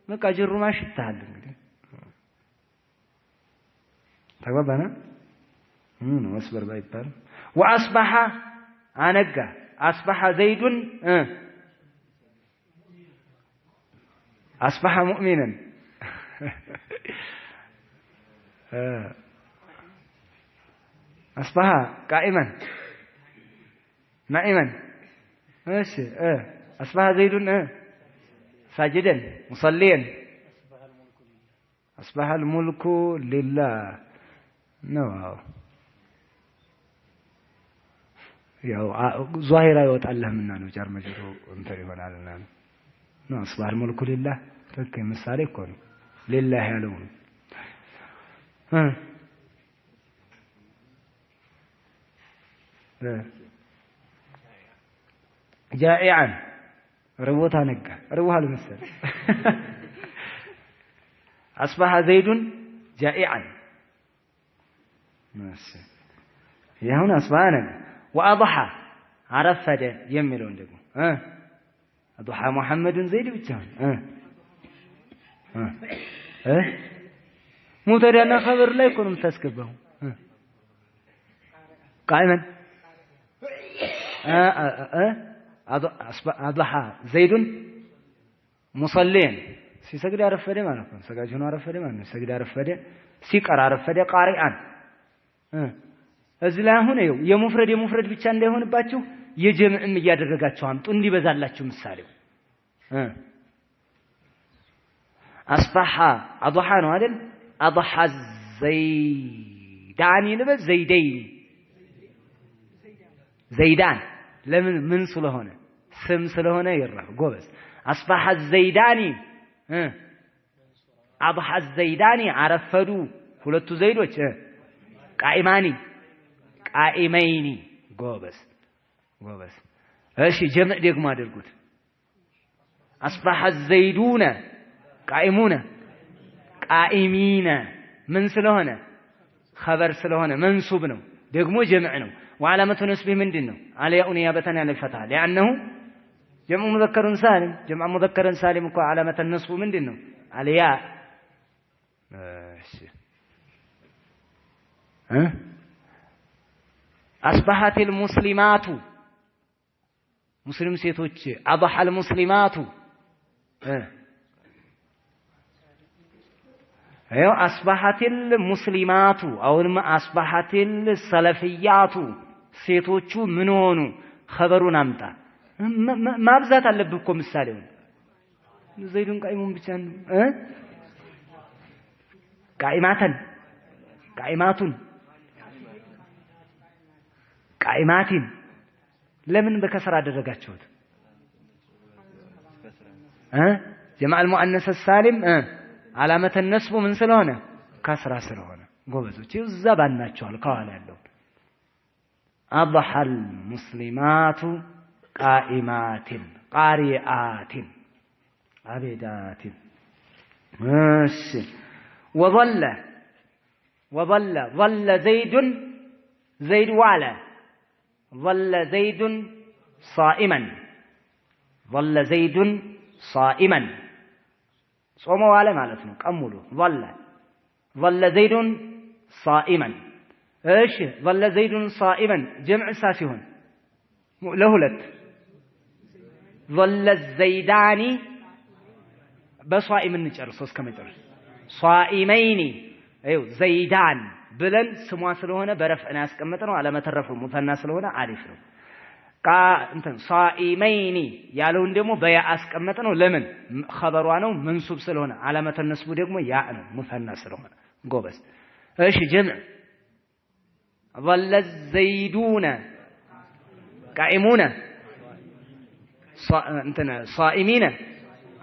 በቃ ጅሩ ማሽታል እንግዲህ ተግባባና መስበር ባይባል ወአስበሐ አነጋ አስበሐ ዘይዱን አስበሐ ሙእሚናን አስበሐ ቃኢማን ናኢማን እሺ አስበሐ ዘይዱን ሳጅደን ሙሰሊን አስበሐ الملك لله ነው። ያው ዛሂራ ይወጣልህምና ነው ጃር መጅሩ እንትን ይሆናልና ነው። አስበሐ الملك لله ትክክል ምሳሌ እኮ ነው። لله ያለው ነው። ጃኢዓን ربوتها نقع ربوها المثل أصبح زيد جائعا يا هنا أصبح نقع وأضحى عرفت يملون دقوا أضحى محمد زيد بجان مبتدأ خبر لا يكون متسكبه قائما أضحى زيد مصلين ሲሰግድ አረፈደ ማለት ነው። ሰጋጅ ሆኖ አረፈደ ማለት ነው። ሲሰግድ አረፈደ ሲቀራ አረፈደ ቃሪአን እዚህ ላይ አሁን ይኸው የሙፍረድ ብቻ እንዳይሆንባችሁ የጀምዕም እያደረጋችሁ አምጡ እንዲበዛላችሁ ምሳሌው አስበሐ አضحى ነው አይደል أضحى ዘይዳን ይልበል ዘይዳን ለምን ምን ስለሆነ ስም ስለሆነ ይራፍ ጎበዝ አስበሐ ዘይዳኒ أضحى الزيداني عرفدوا ሁለቱ ዘይዶች ቃኢማኒ ቃኢመይኒ ጎበዝ እሺ ጀምዕ ደግሞ አድርጉት أصبح الزيدون ቃኢሙነ ቃኢሚነ ምን ስለሆነ خبر ስለሆነ መንሱብ ነው ደግሞ ጀምዕ ነው وعلامة نسبه ምንድነው علياء نيابة عن الفتح لأنه جمع مذكر سالم جمع مذكر سالم እኮ علامة النصب ምንድነው علياء أصبحت المسلمات مسلم ሴቶች أضحى المسلمات ايو اصبحت المسلمات او اصبحت السلفيات ሴቶቹ ምን ሆኑ خبሩን አምጣ ማብዛት አለብህ እኮ ምሳሌው ዘይዱን ቃይሙን ብቻ ነው ቃይማተን ቃይማቱን ቃይማቲን ለምን በከሰራ አደረጋችሁት جمع المؤنث السالم علامه النصب من ስለሆነ ከስራ ስለሆነ ጎበዞች እዛ ባናቸዋል ከኋላ ያለው أضحى المسلمات قائمات قارئات عابدات ماشي وظل زيد وعلى ظل زيد صائما ظل زيد صائما صوموا على معناته كملوا ظل زيد صائما ايش ظل زيد صائما جمع ساسيون لهلت ظل الزيدان بصائم نጨርሶስ ከመጨረስ صائمين ايوه زيدان ብለን ስሟ ስለሆነ በረፍዕና ያስቀመጥነው አለመተረፉ ሙተና ስለሆነ አሪፍ ነው እንትን صائمين ያለውን ደግሞ በያ አስቀመጥነው ለምን خبሯ ነው መንሱብ ስለሆነ አለመተነስቡ ደግሞ ያ ነው ሙተና ስለሆነ ጎበዝ እሺ ጀምዕ ظل الزيدون قائمون صائمين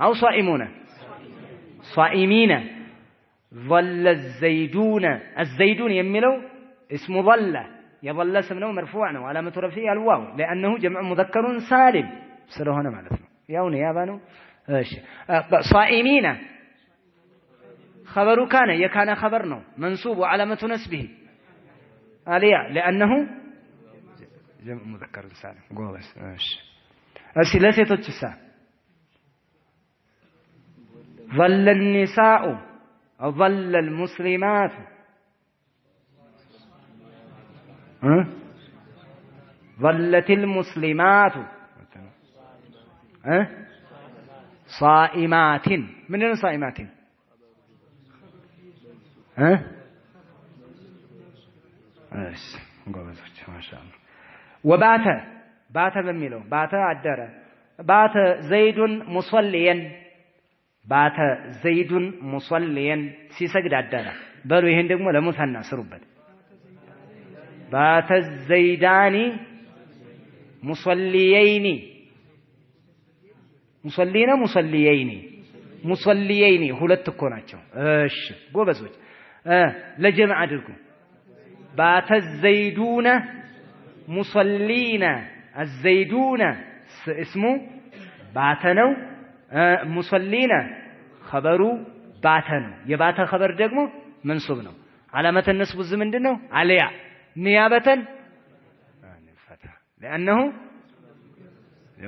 أو صائمون صائمين ظل الزيدون يملوا اسم ظل يظل اسمه مرفوع وعلامة رفعه الواو لأنه جمع مذكر سالم سره هنا معناته ياون يا بانو ايش صائمين خبر كان خبرنا منصوب وعلامة نسبه عليا لأنه جمع مذكر سالم قوس ماشي أسئلة ستوتشسا ظل النساء أو ظل المسلمات ظلت المسلمات صائمات من صائمات ما شاء الله وبات بميلو بات عدره بات زيد مصليا ሲሰግድ አደረ በሉ ይሄን ደግሞ ለሙሰና ስሩበት بات الزيدان مصليين ሙሰሊየይኒ ሁለት እኮ ናቸው እሺ ጎበዞች ለጀምዕ አድርጉ بات الزيدون مصلين الزيدون اسمه بات ነው ሙሰሊና خبሩ ባተ ነው የባተ خبر ደግሞ መንሱብ ነው علامه النصب ምንድነው አልያ ኒያበተን አንፈታ لانه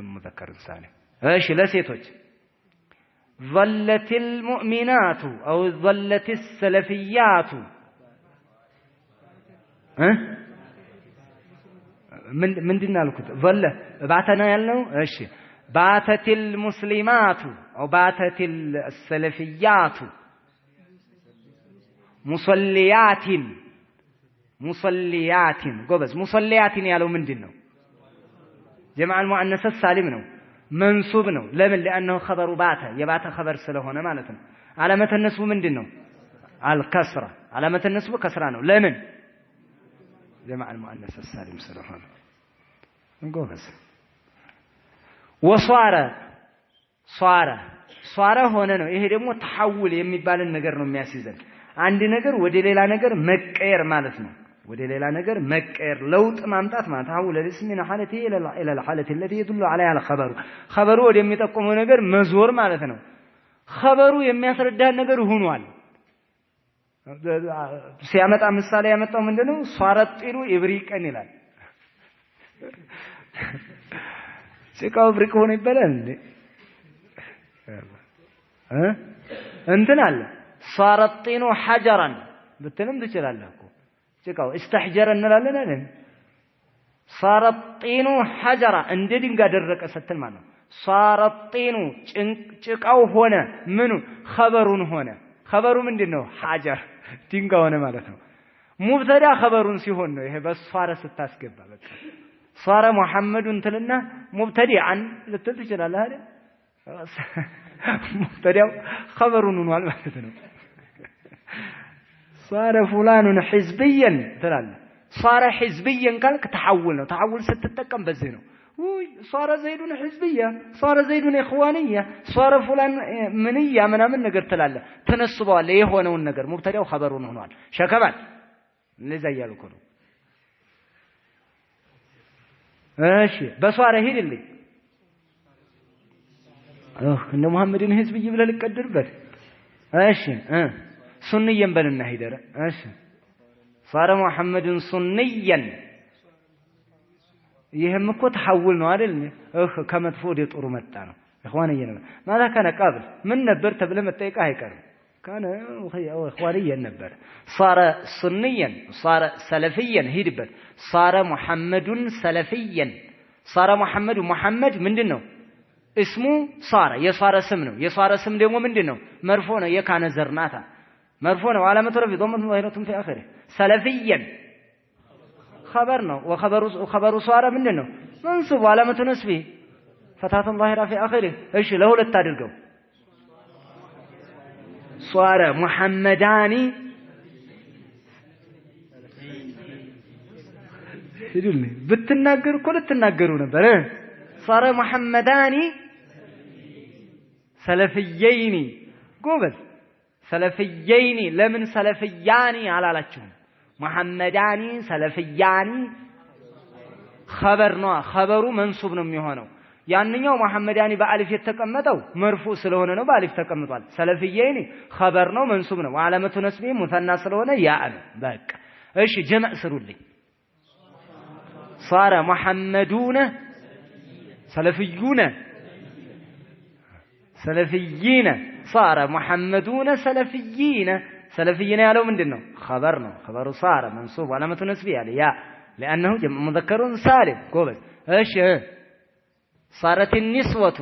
المذكر السالم ايش ለሴቶች ظلت المؤمنات او ظلت السلفيات ምንድነው አልኩት ظل ባተና ያለው እሺ باتت المسلمات أو باتت السلفيات مصليات قبس مصليات يالو من دينه جمع المؤنث السالم نو منصوب نو لأنه خبر بات يبات خبر سلهونه معناته علامة النصب من دينه الكسرة علامة النصب كسرة نو لمن جمع المؤنث السالم سلهونه قبس وصار ሆነ ነው ይሄ ደግሞ ተሐውል የሚባልን ነገር ነው የሚያስይዘን አንድ ነገር ወደ ሌላ ነገር መቀየር ማለት ነው ወደ ሌላ ነገር መቀየር ለውጥ ማምጣት ማለት ተሐውል الاسم من حالته الى الحاله التي يدل عليها الخبر خبሩ ወደሚጠቁመው ነገር መዞር ማለት ነው خبሩ የሚያስረዳን ነገር ሆኗል ሲያመጣ ምሳሌ ያመጣው ምንድነው ሷረጥሩ ኢብሪቀን ይላል ጭቃው ብሪቅ ሆነ ይባላል እንዴ እንትን አለ ሷረጥኑ ሐጀራን ብትልም ትችላለህ እኮ ጭቃው استحجر እንላለን አይደል ሷረጥኑ ሐጀራ እንደ ድንጋይ ደረቀ ስትል ማለት ነው ሷረጥኑ ጭቃው ሆነ ምኑ خبሩን ሆነ خبر ምንድነው ሐጀር ድንጋይ ሆነ ማለት ነው ሙብተዳ خبሩን ሲሆን ነው ይሄ በሷረ ስታስገባ በቃ ሷረ ሙሐመዱን ትልና ሙብተዲአን ልትል ትችላለህ አይደል ሙብተዳው خبሩን ሆኗል ማለት ነው ሷረ ፉላኑን حزبيا ትላለህ ሷረ حزبيا ካልክ ተሐውል ነው ተሐውል ስትጠቀም በዚህ ነው صار زيد حزبية صار زيد إخوانية صار فلان منية من نقر تلاله تنصبوا عليه هو نون نقر مبتدأ وخبرون هنوال شكبات لزي يالكونوا ماشي بصار هيد اللي إنه محمد حزبي يجيب له القدر بس ماشي سنيا بلنا هيدر ماشي صار محمد سنيا ይሄም እኮ ተሐውል ነው አይደል ከመጥፎ ወደ ጥሩ መጣ ነው اخواني ماذا كان قبل من ነበር ተብለ መጠየቅ አይቀርም كان اخواني ነበር صار سنيا صار سلفيا ሄድበት صار محمد سلفيا صار محمد ምንድነው اسمه صار የصار ስም ነው የصار ስም ደግሞ ምንድነው መርፎ ነው የካነ ዘርናታ መርፎ ነው علامه رفع ضمه ظاهره في اخره سلفيا خبرنا وخبر صار منه منصب علامة نسبه فتحة ظاهرة في آخره إيش له للتادرقو صار محمداني يقولني بتناقر كل تناقرون بره صار محمداني سلفيين قوبل سلفيين لمن سلفياني على لاتشون محمداني سلفياني خبرنا خبرو منصوب ነው የሚሆነው ያንኛው محمداني በአሊፍ የተቀመጠው مرفوع ስለሆነ ነው በአሊፍ ተቀምጧል ሰለፊየኒ خبر ነው منصوب ነው علامه نسبه مثنى ስለሆነ ያ ነው በቃ እሺ ጀማዕ ስሩልኝ صار محمدون سلفيون سلفيين صار محمدون سلفيين سلفيين ያለው ምንድነው خبر ነው خبر صار منصوب علامه نسبه عليه يا لانه جمع مذكر سالم ጎበዝ እሺ صارت النسوة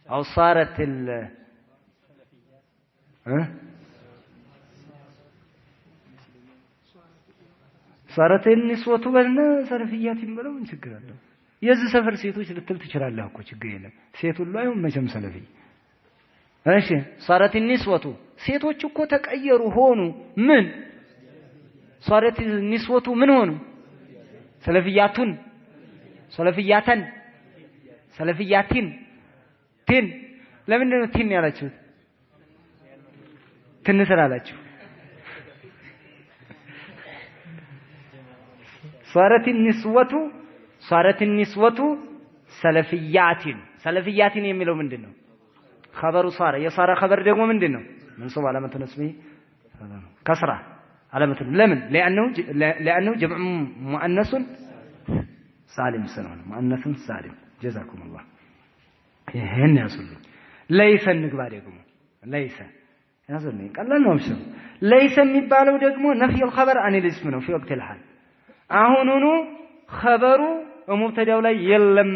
او صارت صارت النسوة بلنا سلفيات ብለው ምን ችግር አለው የዚህ ሰፈር ሴቶች ልትል ትችላለህ እኮ ችግር የለም ሴት ሁሉ አይሁን መቼም ሰለፊ እሺ صارت النسوة ሴቶች እኮ ተቀየሩ ሆኑ ምን صارت النسوة ምን ሆኑ ሰለፊያቱን ሰለፊያተን ሰለፊያቲን ቲን ለምን ነው ቲን ያላችሁት ትንሰራላችሁ صارت النسوة ሰለፊያቲን የሚለው ምንድነው خبر صار يصار خبر ደግሞ ምንድነው منصوب علامه نسبه كسره علامه لمن لانه جمع مؤنث سالم سنون مؤنث سالم جزاكم الله ይሄን ያሱልኝ ليس ንግባ ደግሞ ليس ያሱልኝ ቀላል ነው እሱ ليس የሚባለው ደግሞ نفي الخبر عن الاسم ነው في وقت الحال አሁኑኑ خبሩ ሙብተዳው ላይ የለም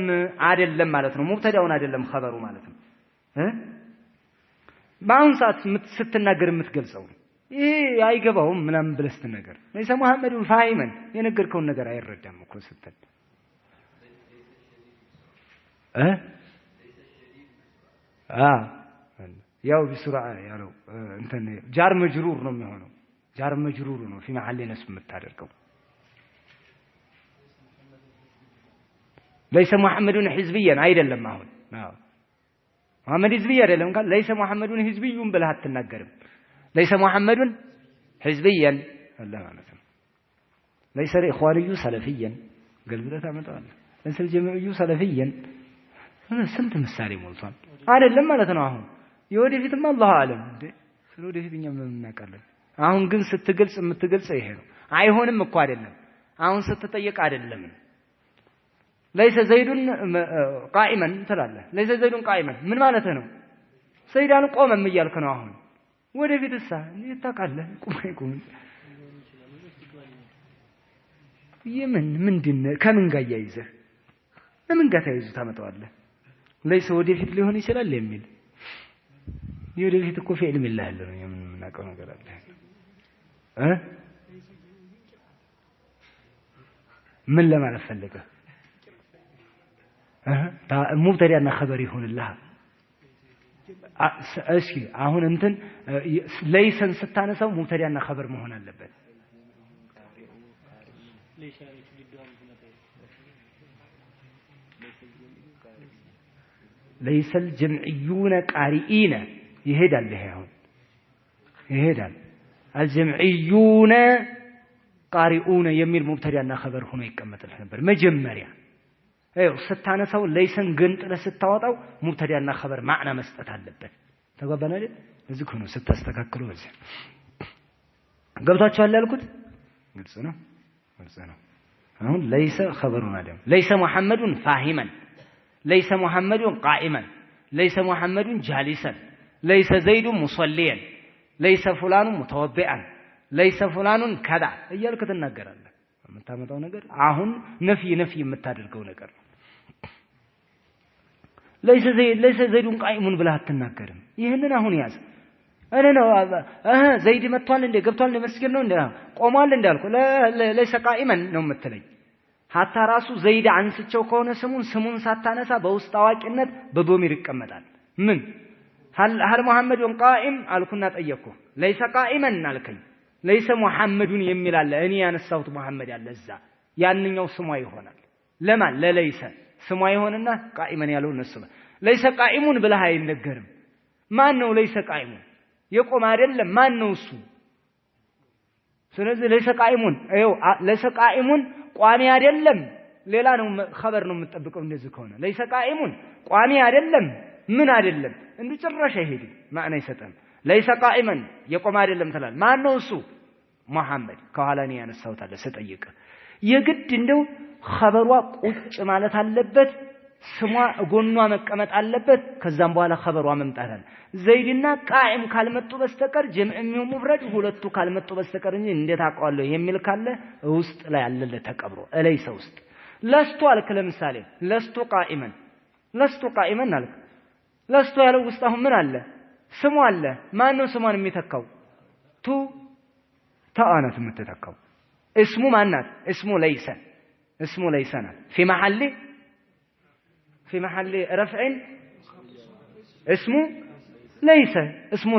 አይደለም ማለት ነው ሙብተዳውን አይደለም خبሩ ማለት ነው በአሁን ሰዓት ስትናገር የምትገልጸው ይሄ አይገባውም ምናምን ብለህ ስትናገር ለይሰ መሐመዱን ፋሂመን የነገርከውን ነገር አይረዳም እኮ ስትል ያው ቢሱራ ያለው እንትን ጃር መጅሩር ነው የሚሆነው ጃር መጅሩር ነው في محل نصب የምታደርገው ليس محمدون حزبيا አይደለም አሁን محمد حزبي አይደለም قال ليس محمدون حزبي ብለህ አትናገርም ليس محمدون حزبيا الله ማለት ነው ليس الاخواني سلفيا قلبه ታመጣዋለህ ليس الجماعي سلفيا ስንት ምሳሌ ሞልቷል አይደለም ማለት ነው አሁን የወደፊትም አላህ አለም እንዴ ስለወደፊትኛ ምን እናውቃለን አሁን ግን ስትገልጽ የምትገልጸው ይሄ ነው አይሆንም እኮ አይደለም አሁን ስትጠየቅ አይደለም ليس زيد قائما ትላለህ ليس زيد قائما ምን ማለት ነው ሰይዳን ቆመም እያልክ ነው አሁን ወደፊትሳ እንዴት ታውቃለህ ቁም የምን ምንድነው ከምን ጋር ያይዘህ ለምን ጋር ታይዙ ታመጣዋለህ ليس ወደፊት ሊሆን ይችላል የሚል የወደፊት እኮ ፊዕል ሚላህ ነው ማናቀው ነገር አለ ምን ለማለት ፈልገ ሙብተዳና ኸበር ይሁንልህ እሺ አሁን እንትን ለይሰን ስታነሳው ሙብተዳና ኸበር መሆን አለበት ليس الجمعيون قارئين يهدال له هون يهدال الجمعيون قارئون يميل مبتدأنا خبر هنا يكمل نبر مجمريا ايوه ስታነሳው ለይሰን ገንጥለ ስታወጣው ሙብተዳና ኸበር ማዕና መስጠት አለበት ተጓባና አይደል እዚህ ሆኖ ስታስተካክሉ በዚህ ገብታችኋል ያልኩት ግልጽ ነው አሁን ለይሰ ኸበሩን አለም ለይሰ ሙሐመዱን ፋሂመን ليس محمد قائما ليس محمد جالسا ليس زيد مصليا ليس فلان متوضئا ليس فلان كذا እያልክ ተናገራለህ የምታመጣው ነገር አሁን ነፊ የምታደርገው ነገር ليس زيد قائم ብለህ አትናገርም ይሄንን አሁን ያዝ እኔ ነው ዘይድ መጥቷል እንደ ገብቷል ለመስጊድ ነው እንደ ቆሟል እንዳልኩ ليس قائما ነው የምትለኝ حتى راسو زيد አንስቸው ከሆነ ስሙን ሳታነሳ በውስጥ አዋቂነት በዶሚር ይቀመጣል ምን هل محمد قائم አልኩና ጠየቅኩ ليس قائما አልከኝ ليس محمد የሚል አለ እኔ ያነሳሁት መሐመድ ያለ እዛ ያንኛው ስሟ ይሆናል ለማን ለለይሰ ስሟ ይሆንና قائما ያለው እነሱ ليس قائم ብለህ አይነገርም ማን ነው ليس قائم የቆመ አይደለም ማን ነው እሱ ስለዚህ ليس قائم አይው ليس قائم ቋሚ አይደለም ሌላ ነው ኸበር ነው የምትጠብቀው እንደዚህ ከሆነ ليس قائم ቋሚ አይደለም ምን አይደለም እንዴ ጭራሽ አይሄድም ማዕና ይሰጣል ليس قائما የቆመ አይደለም ተላል ማን ነው እሱ መሐመድ ከኋላ ነው ያነሳውት አለ ሰጠይቀ የግድ እንደው ኸበሯ ቁጭ ማለት አለበት ስሟ ጎኗ መቀመጥ አለበት ከዛም በኋላ ኸበሯ መምጣት አለ ዘይድና ቃኢም ካልመጡ በስተቀር ጀምዕ ሙፍረድ ሁለቱ ካልመጡ በስተቀር እንጂ እንዴት አቋለው የሚል ካለ ውስጥ ላይ አለለ ተቀብሮ እለይሰ ውስጥ ለስቱ አልክ ለምሳሌ ለስቱ ቃኢመን አልክ ለስቱ ያለው ውስጥ አሁን ምን አለ ስሙ አለ ማን ነው ስሟን የሚተካው ታአናት የምትተካው እስሙ ማናት እስሙ ለይሰና في محل رفع اسمه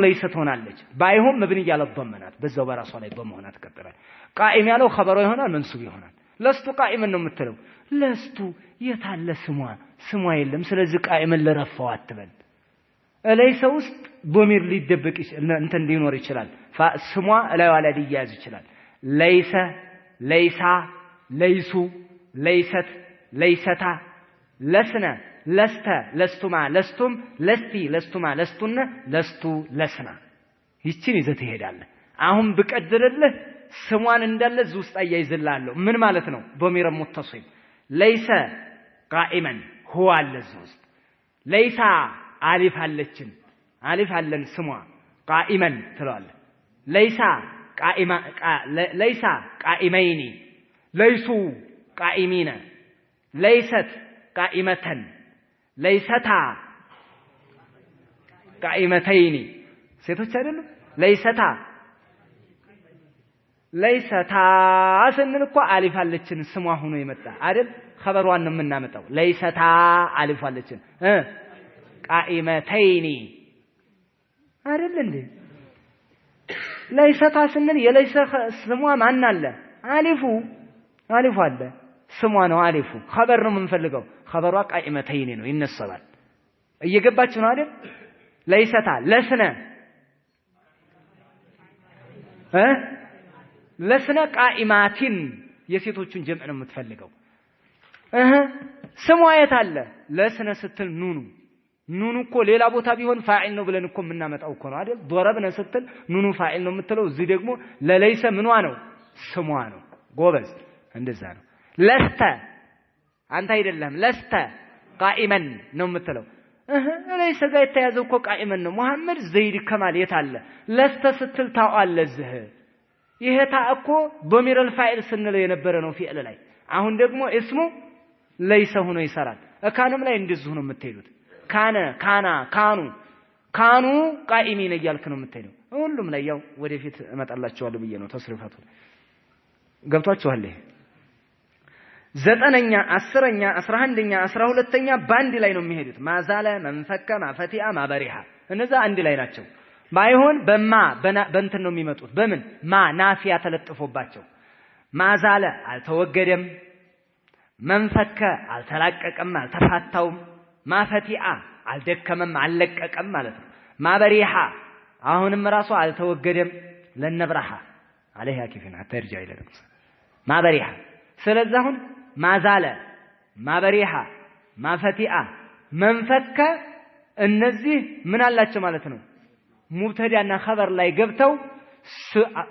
ليس ትሆናለች ባይሆን መብኒ ያለ ضمናት በዛው በራሷ ላይ በመሆናት ቀጥላል ቃኢም ያለው ኸበሩ ይሆናል መንሱብ ይሆናል ለስቱ ቃኢምን ነው የምትለው ለስቱ የታለ ስሟ የለም ስለዚህ ቃኢምን ለረፋው አትበል ለይሰ ውስጥ ዶሚር ሊደበቅ እንትን ሊኖር ይችላል ስሟ ላይ ዋላ ሊያዝ ይችላል ለይሳ ለይሱ ለይሰት ለይሰታ ለስነ ለስተ ለስቱማ ለስቱም ለስቲ ለስቱማ ለስቱነ ለስቱ ለስና ይቺን ይዘት ይሄዳል አሁን ብቀድርልህ ስሟን እንዳለ እዚህ ውስጥ አያይዝልሃለሁ ምን ማለት ነው ዶሚር ሙተሲል ለይሰ ቃኢመን هو አለዝ ውስጥ ለይሳ አሊፍ አለችን አሊፍ አለን ስሟ ቃኢመን ትላለህ ለይሳ ቃኢመይኒ ለይሱ ቃኢሚነ ለይሰት قائمة ليستا قائمتين ሴቶች አይደሉ ለይሰታ ስንል እኮ አሊፍ አለችን ስሟ ሆኖ ይመጣ አይደል ኸበሯን ነው የምናመጣው ለይሰታ አሊፍ አለችን ቃኢመተይኒ አይደል እንዴ ለይሰታ ስንል የለይሰ ስሟ ማን አለ አሊፉ አለ ስሟ ነው አሊፉ ኸበር ነው የምንፈልገው ኸበሯ ቃኢመተይኒ ነው ይነሰባል እየገባችሁ ነው አይደል ለይሰታ ለስነ ቃኢማቲን የሴቶቹን ጀምዕ ነው የምትፈልገው ስሟ የት አለ ለስነ ስትል ኑኑ እኮ ሌላ ቦታ ቢሆን ፋዒል ነው ብለን እኮ የምናመጣው እኮ ነው አይደል ضربنا ስትል ኑኑ ፋዒል ነው የምትለው እዚህ ደግሞ ለለይሰ ምንዋ ነው ስሟ ነው ጎበዝ እንደዛ ነው ለስተ አንተ አይደለም ለስተ ቃኢመን ነው የምትለው ለይሰ ጋር የተያዘው እኮ ቃኢመን ነው መሐመድ ዘይድ ከማል የት አለ ለስተ ስትል ታውአለ እዚህ ይሄ ታእኮ ضمير الفاعل ስንለው የነበረ ነው ፊዕል ላይ አሁን ደግሞ እስሙ ለይሰ ሆኖ ይሰራል ካንም ላይ እንደዚህ ነው የምትሄዱት ካኑ ቃኢሚን እያልክ ነው የምትሄደው ሁሉም ላይ ያው ወደፊት እመጣላችኋለሁ ብዬ ነው ተስሪፋቱ ገብቷችኋል ይሄ ዘጠነኛ አስረኛ 11ኛ 12ኛ ባንድ ላይ ነው የሚሄዱት ማዛለ መንፈከ ማፈቲያ ማበሪሃ እነዛ አንድ ላይ ናቸው ባይሆን በእንትን ነው የሚመጡት በምን ማ ናፊያ ተለጥፎባቸው ማዛለ አልተወገደም መንፈከ አልተላቀቀም አልተፋታውም ማፈቲአ አልደከመም አልለቀቀም ማለት ነው ማበሪሃ አሁንም ራሱ አልተወገደም ለነብራሃ عليها كيفنا ترجع الى نفس ማበሪሃ ስለዚህ አሁን ማዛለ ማበሪሃ ማፈቲአ መንፈከ እነዚህ ምን አላቸው ማለት ነው ሙብተዳና ኸበር ላይ ገብተው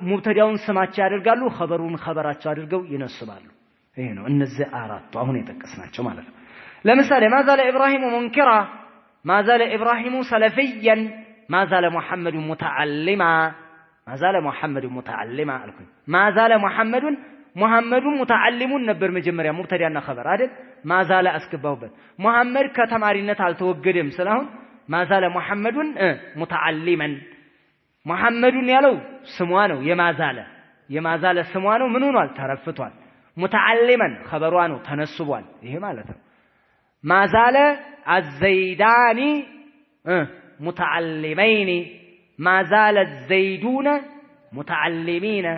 ሙብተዳውን ስማቸው ያደርጋሉ ኸበሩን ኸበራቸው አድርገው ይነስባሉ ይሄ ነው እነዚህ አራቱ አሁን የጠቀስናቸው ማለት ነው ለምሳሌ ማዛለ ኢብራሂሙ ሙንኪራ ማዛለ ኢብራሂሙ ሰለፊያን ማዛለ ሙሐመድ ሙተዓሊማ ማዛለ ሙሐመድ ሙተዓሊማ አልኩኝ ማዛለ ሙሐመድ ሙተዓሊሙን ነበር መጀመሪያ ሙብተዳና ኸበር አይደል ማዛለ አስገባውበት ሙሐመድ ከተማሪነት አልተወገደም ስለአሁን ማዛለ ሙሐመዱን ሙተዓሊመን ሙሐመዱን ያለው ስሟ ነው የማዛለ ስሟ ነው ምን ሆኗል ተረፍቷል ሙተዓሊመን ኸበሯ ነው ተነስቧል ይሄ ማለት ነው ማዛለ አዘይዳኒ ሙተዓሊመይኒ ማዛለ ዘይዱነ ሙተዓሊሚነ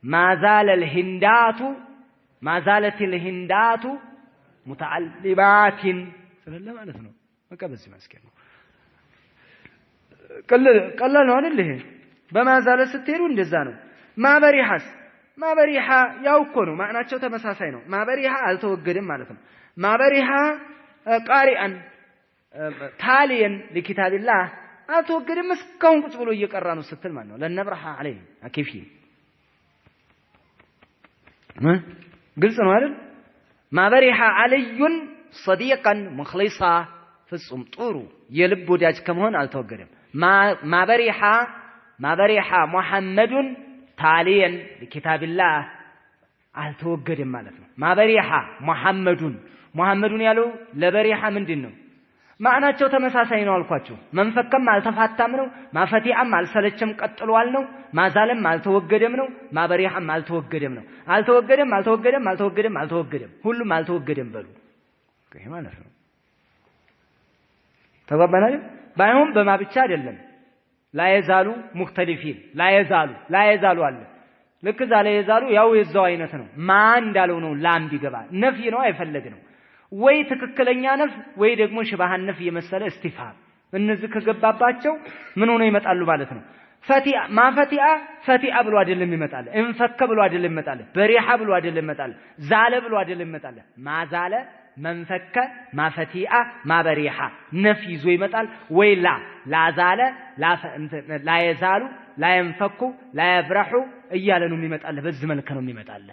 ማዛለ الهندات ማዛለት الهندات ሙተዓሊማት ስለለ ማለት ነው በቃ በዚህ መስከረ ነው ቀላል ነው አይደል ይሄ በማዛለ ስትሄዱ እንደዛ ነው ማበሪሃ ያው እኮ ነው ማዕናቸው ተመሳሳይ ነው ማበሪሃ አልተወገደም ማለት ነው ማበሪሃ ቃሪአን ታሊየን ለኪታብላህ አልተወገደም እስካሁን ቁጭ ብሎ እየቀራ ነው ስትል ማለት ነው ለነብራሃ عليه አኪፊ ግልጽ ነው አይደል ማበሪሃ አልዩን صديقا مخلصا ፍጹም ጥሩ የልብ ወዳጅ ከመሆን አልተወገደም ማበሪሃ ሙሐመዱን ታሊየን ለኪታብላህ አልተወገደም ማለት ነው ማበሪሃ ሙሐመዱን ያለው ለበሪሃ ምንድነው ማዕናቸው ተመሳሳይ ነው አልኳችሁ መንፈከም አልተፋታም ነው ማፈቲአም አልሰለችም ቀጥሏል ነው ማዛለም አልተወገደም ነው ማበሪሃም አልተወገደም ነው አልተወገደም ሁሉም አልተወገደም በሉ ይሄ ማለት ነው ተባባናል ባይሆን በማ ብቻ አይደለም ላይዛሉ ሙክተሊፊን ላይዛሉ አለ ልክ ዛለ ይዛሉ ያው የዛው አይነት ነው ማን እንዳለው ነው ላም ቢገባ ነፊ ነው አይፈለግ ነው ወይ ትክክለኛ ነፍ ወይ ደግሞ ሽባሃን ነፍ የመሰለ እስቲፋም እነዚህ ከገባባቸው ምን ሆነ ይመጣሉ ማለት ነው ፈቲአ ብሎ አይደለም ይመጣል እንፈከ ብሎ አይደለም ይመጣል በሪሃ ብሎ አይደለም ይመጣል ዛለ ብሎ አይደለም ይመጣል ማዛለ መንፈከ ማፈቲአ ማበሪሃ ነፍ ይዞ ይመጣል ወይ ላዛለ ላይዛሉ ላይንፈኩ ላይብረሑ እያለ ነው የሚመጣል በዚህ መልኩ ነው የሚመጣል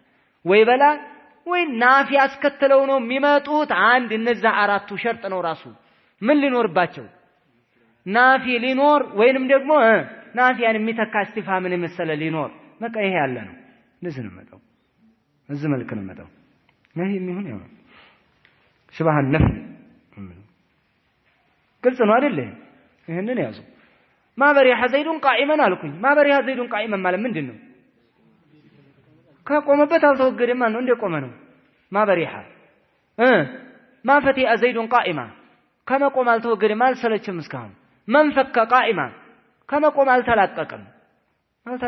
ወይ በላ ወይ ናፊ ያስከተለው ነው የሚመጡት አንድ እነዛ አራቱ ሸርጥ ነው ራሱ ምን ሊኖርባቸው ናፊ ሊኖር ወይንም ደግሞ ናፊያን የሚተካ እስቲፋምን መሰለ ሊኖር በቃ ይሄ ያለ ነው ለዚህ ነው መጣው እዚህ መልኩ ነው መጣው ይሄ የሚሆን ያው ሽባሃን ነፍ ግልጽ ነው አይደል ይሄንን ያዙ ማበሪሃ ዘይዱን ቃኢመን አልኩኝ ማበሪሃ ዘይዱን ቃኢመን ማለት ምንድነው ከቆመበት አልተወገደም ማለት ነው እንደቆመ ነው ማበሪሃ ማፈቲአ ዘይዱን ቃኢማ ከመቆም አልተወገደም አልሰለችም እስካሁን መንፈከ ቃኢማ ከመቆም አልተላቀቀም ማለት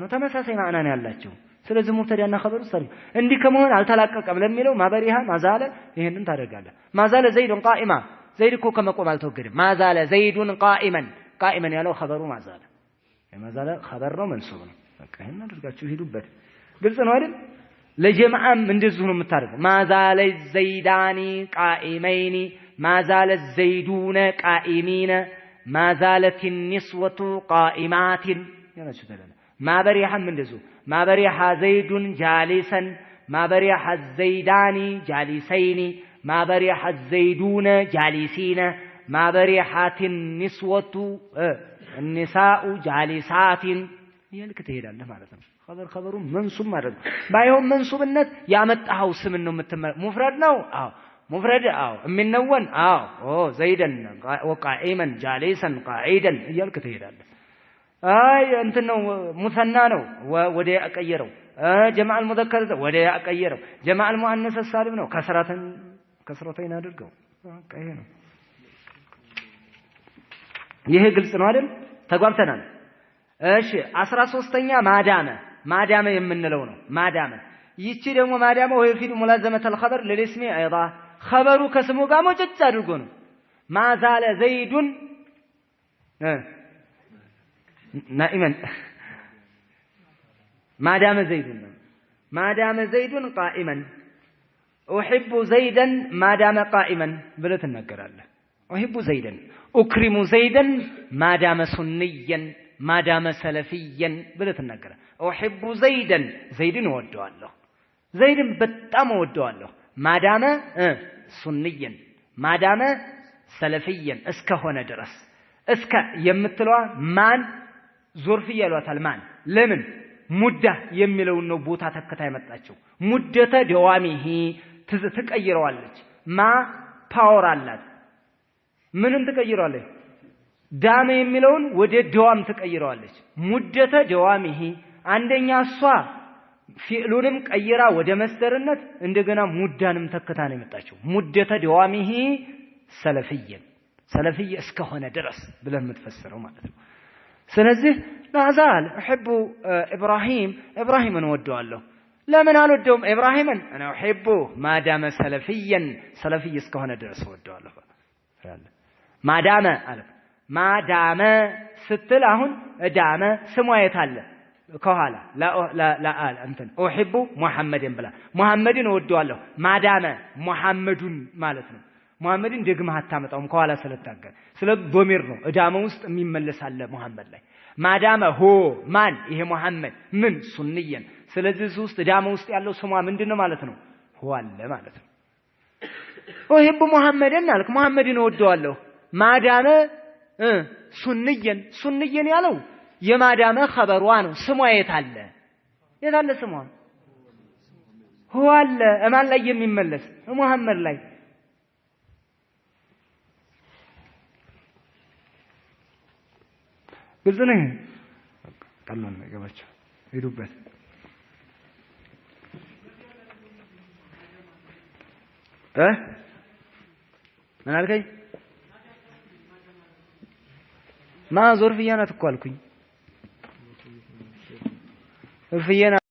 ነው ተመሳሳይ ማዕና ነው ያላቸው ስለዚህ ሙብተዳና ኸበሩ ሰሪ እንዲህ ከመሆን አልተላቀቀም ለሚለው ማበሪሃ ማዛለ ይሄንን ታደርጋለህ ማዛለ ዘይዱን ቃኢማ ዘይድ እኮ ከመቆም አልተወገደም ማዛለ ዘይዱን ቃኢመን ያለው ኸበሩ ማዛለ ኸበር ነው መንሱብ ነው በቃ ይሄን አድርጋችሁ ሂዱበት ግልጽ ነው አይደል ለጀማዓም እንደዚሁ ነው የምታደርገው ማዛለ ዘይዳኒ ቃኢመይኒ ማዛለ ዘይዱነ ቃኢሚነ ማዛለት النسوة قائمات ያላችሁ ተላለ ማበሪሃም እንደዚሁ ማበሪሃ ዘይዱን ጃሊሰን ማበሪሃ ዘይዳኒ ጃሊሰይኒ ማበሪሃ ዘይዱነ ጃሊሲነ ማበሪሃት النسوة النساء جالسات ይልክ ትሄዳለህ ማለት ነው ኸበሩ መንሱብ ማለት ባይሆን መንሱብነት ያመጣው ስም ነው ሙፍረድ ነው አዎ ሙፍረድ አዎ የሚነወን አዎ ዘይደን ወቃኢመን ጃሊሰን ቃዒደን ይልክ ትሄዳለህ አይ እንትን ነው ሙሰና ነው ወደ ያቀየረው ጀማዓ المذكر ወደ ያቀየረው ጀማዓ المؤنث السالم ነው ከስራተን አድርገው በቃ ይሄ ነው ይሄ ግልጽ ነው አይደል ተጓብተናል እሺ 13ኛ ማዳመ የምንለው ነው ማዳመ ይቺ ደግሞ ማዳመ ወይ ፊት ሙላዘመተ الخبر للاسم ايضا خبሩ ከስሙ ጋር ሞጭጭ አድርጎ ነው ማዛለ ዘይዱን نائما ما دام زيد قائما احب زيدا ما دام قائما بلت النقراله احب زيدا اكرم زيدا ما دام سنيا ما دام سلفيا بلت النقراله احب زيدا زيدن ودዋለሁ زيدን በጣም ودዋለሁ ما دام سنيا ما دام سلفيا እስከሆነ ድረስ እስከ የምትለዋ ማን ዞርፍያ ያሏታል ማን ለምን ሙዳ የሚለው ነው ቦታ ተከታ ያመጣቸው ሙደተ ደዋሚሂ ትቀይረዋለች ማ ፓወር አላት ምንም ትቀይረዋለች ዳመ የሚለውን ወደ ደዋም ትቀይረዋለች ሙደተ ደዋሚሂ አንደኛ እሷ ፊዕሉንም ቀይራ ወደ መስደርነት እንደገና ሙዳንም ተከታ ነው ያመጣቸው ሙደተ ደዋሚሂ ሰለፊይ እስከሆነ ድረስ ብለን የምትፈስረው ማለት ነው ስለዚህ ናዛል احب ابراهيم ወደዋለሁ ለምን አልወደውም ኢብራሂምን انا احب ما دام سلفيا ሰለፊይ እስከሆነ ድረስ ወደዋለሁ ማዳመ ስትል አሁን ዳመ ስሟ የታለ ከኋላ ላ እንትን احب محمدን ብላ ሙሐመድን ወደዋለሁ ማዳመ ሙሐመዱን ማለት ነው ሙሐመድን ደግመህ አታመጣውም ከኋላ ስለታገር ስለ ዶሚር ነው እዳመ ውስጥ የሚመለስ አለ ሙሐመድ ላይ ማዳመ ሆ ማን ይሄ ሙሐመድ ምን ሱንየን ስለዚህ ውስጥ እዳመ ውስጥ ያለው ስሟ ምንድነው ማለት ነው ሆ አለ ማለት ነው ወይብ ሙሐመድን አልክ ሙሐመድን ወደዋለሁ ማዳመ ሱንየን ያለው የማዳመ خبሯ ነው ስሟ የታለ ስሟ ሆ አለ ማን ላይ የሚመለስ ሙሐመድ ላይ ግልጽ ነው ቀላል ነው ገባችሁ ሄዱበት ምን አልከኝ ما ظرفيانات እኮ አልኩኝ ظرفيانا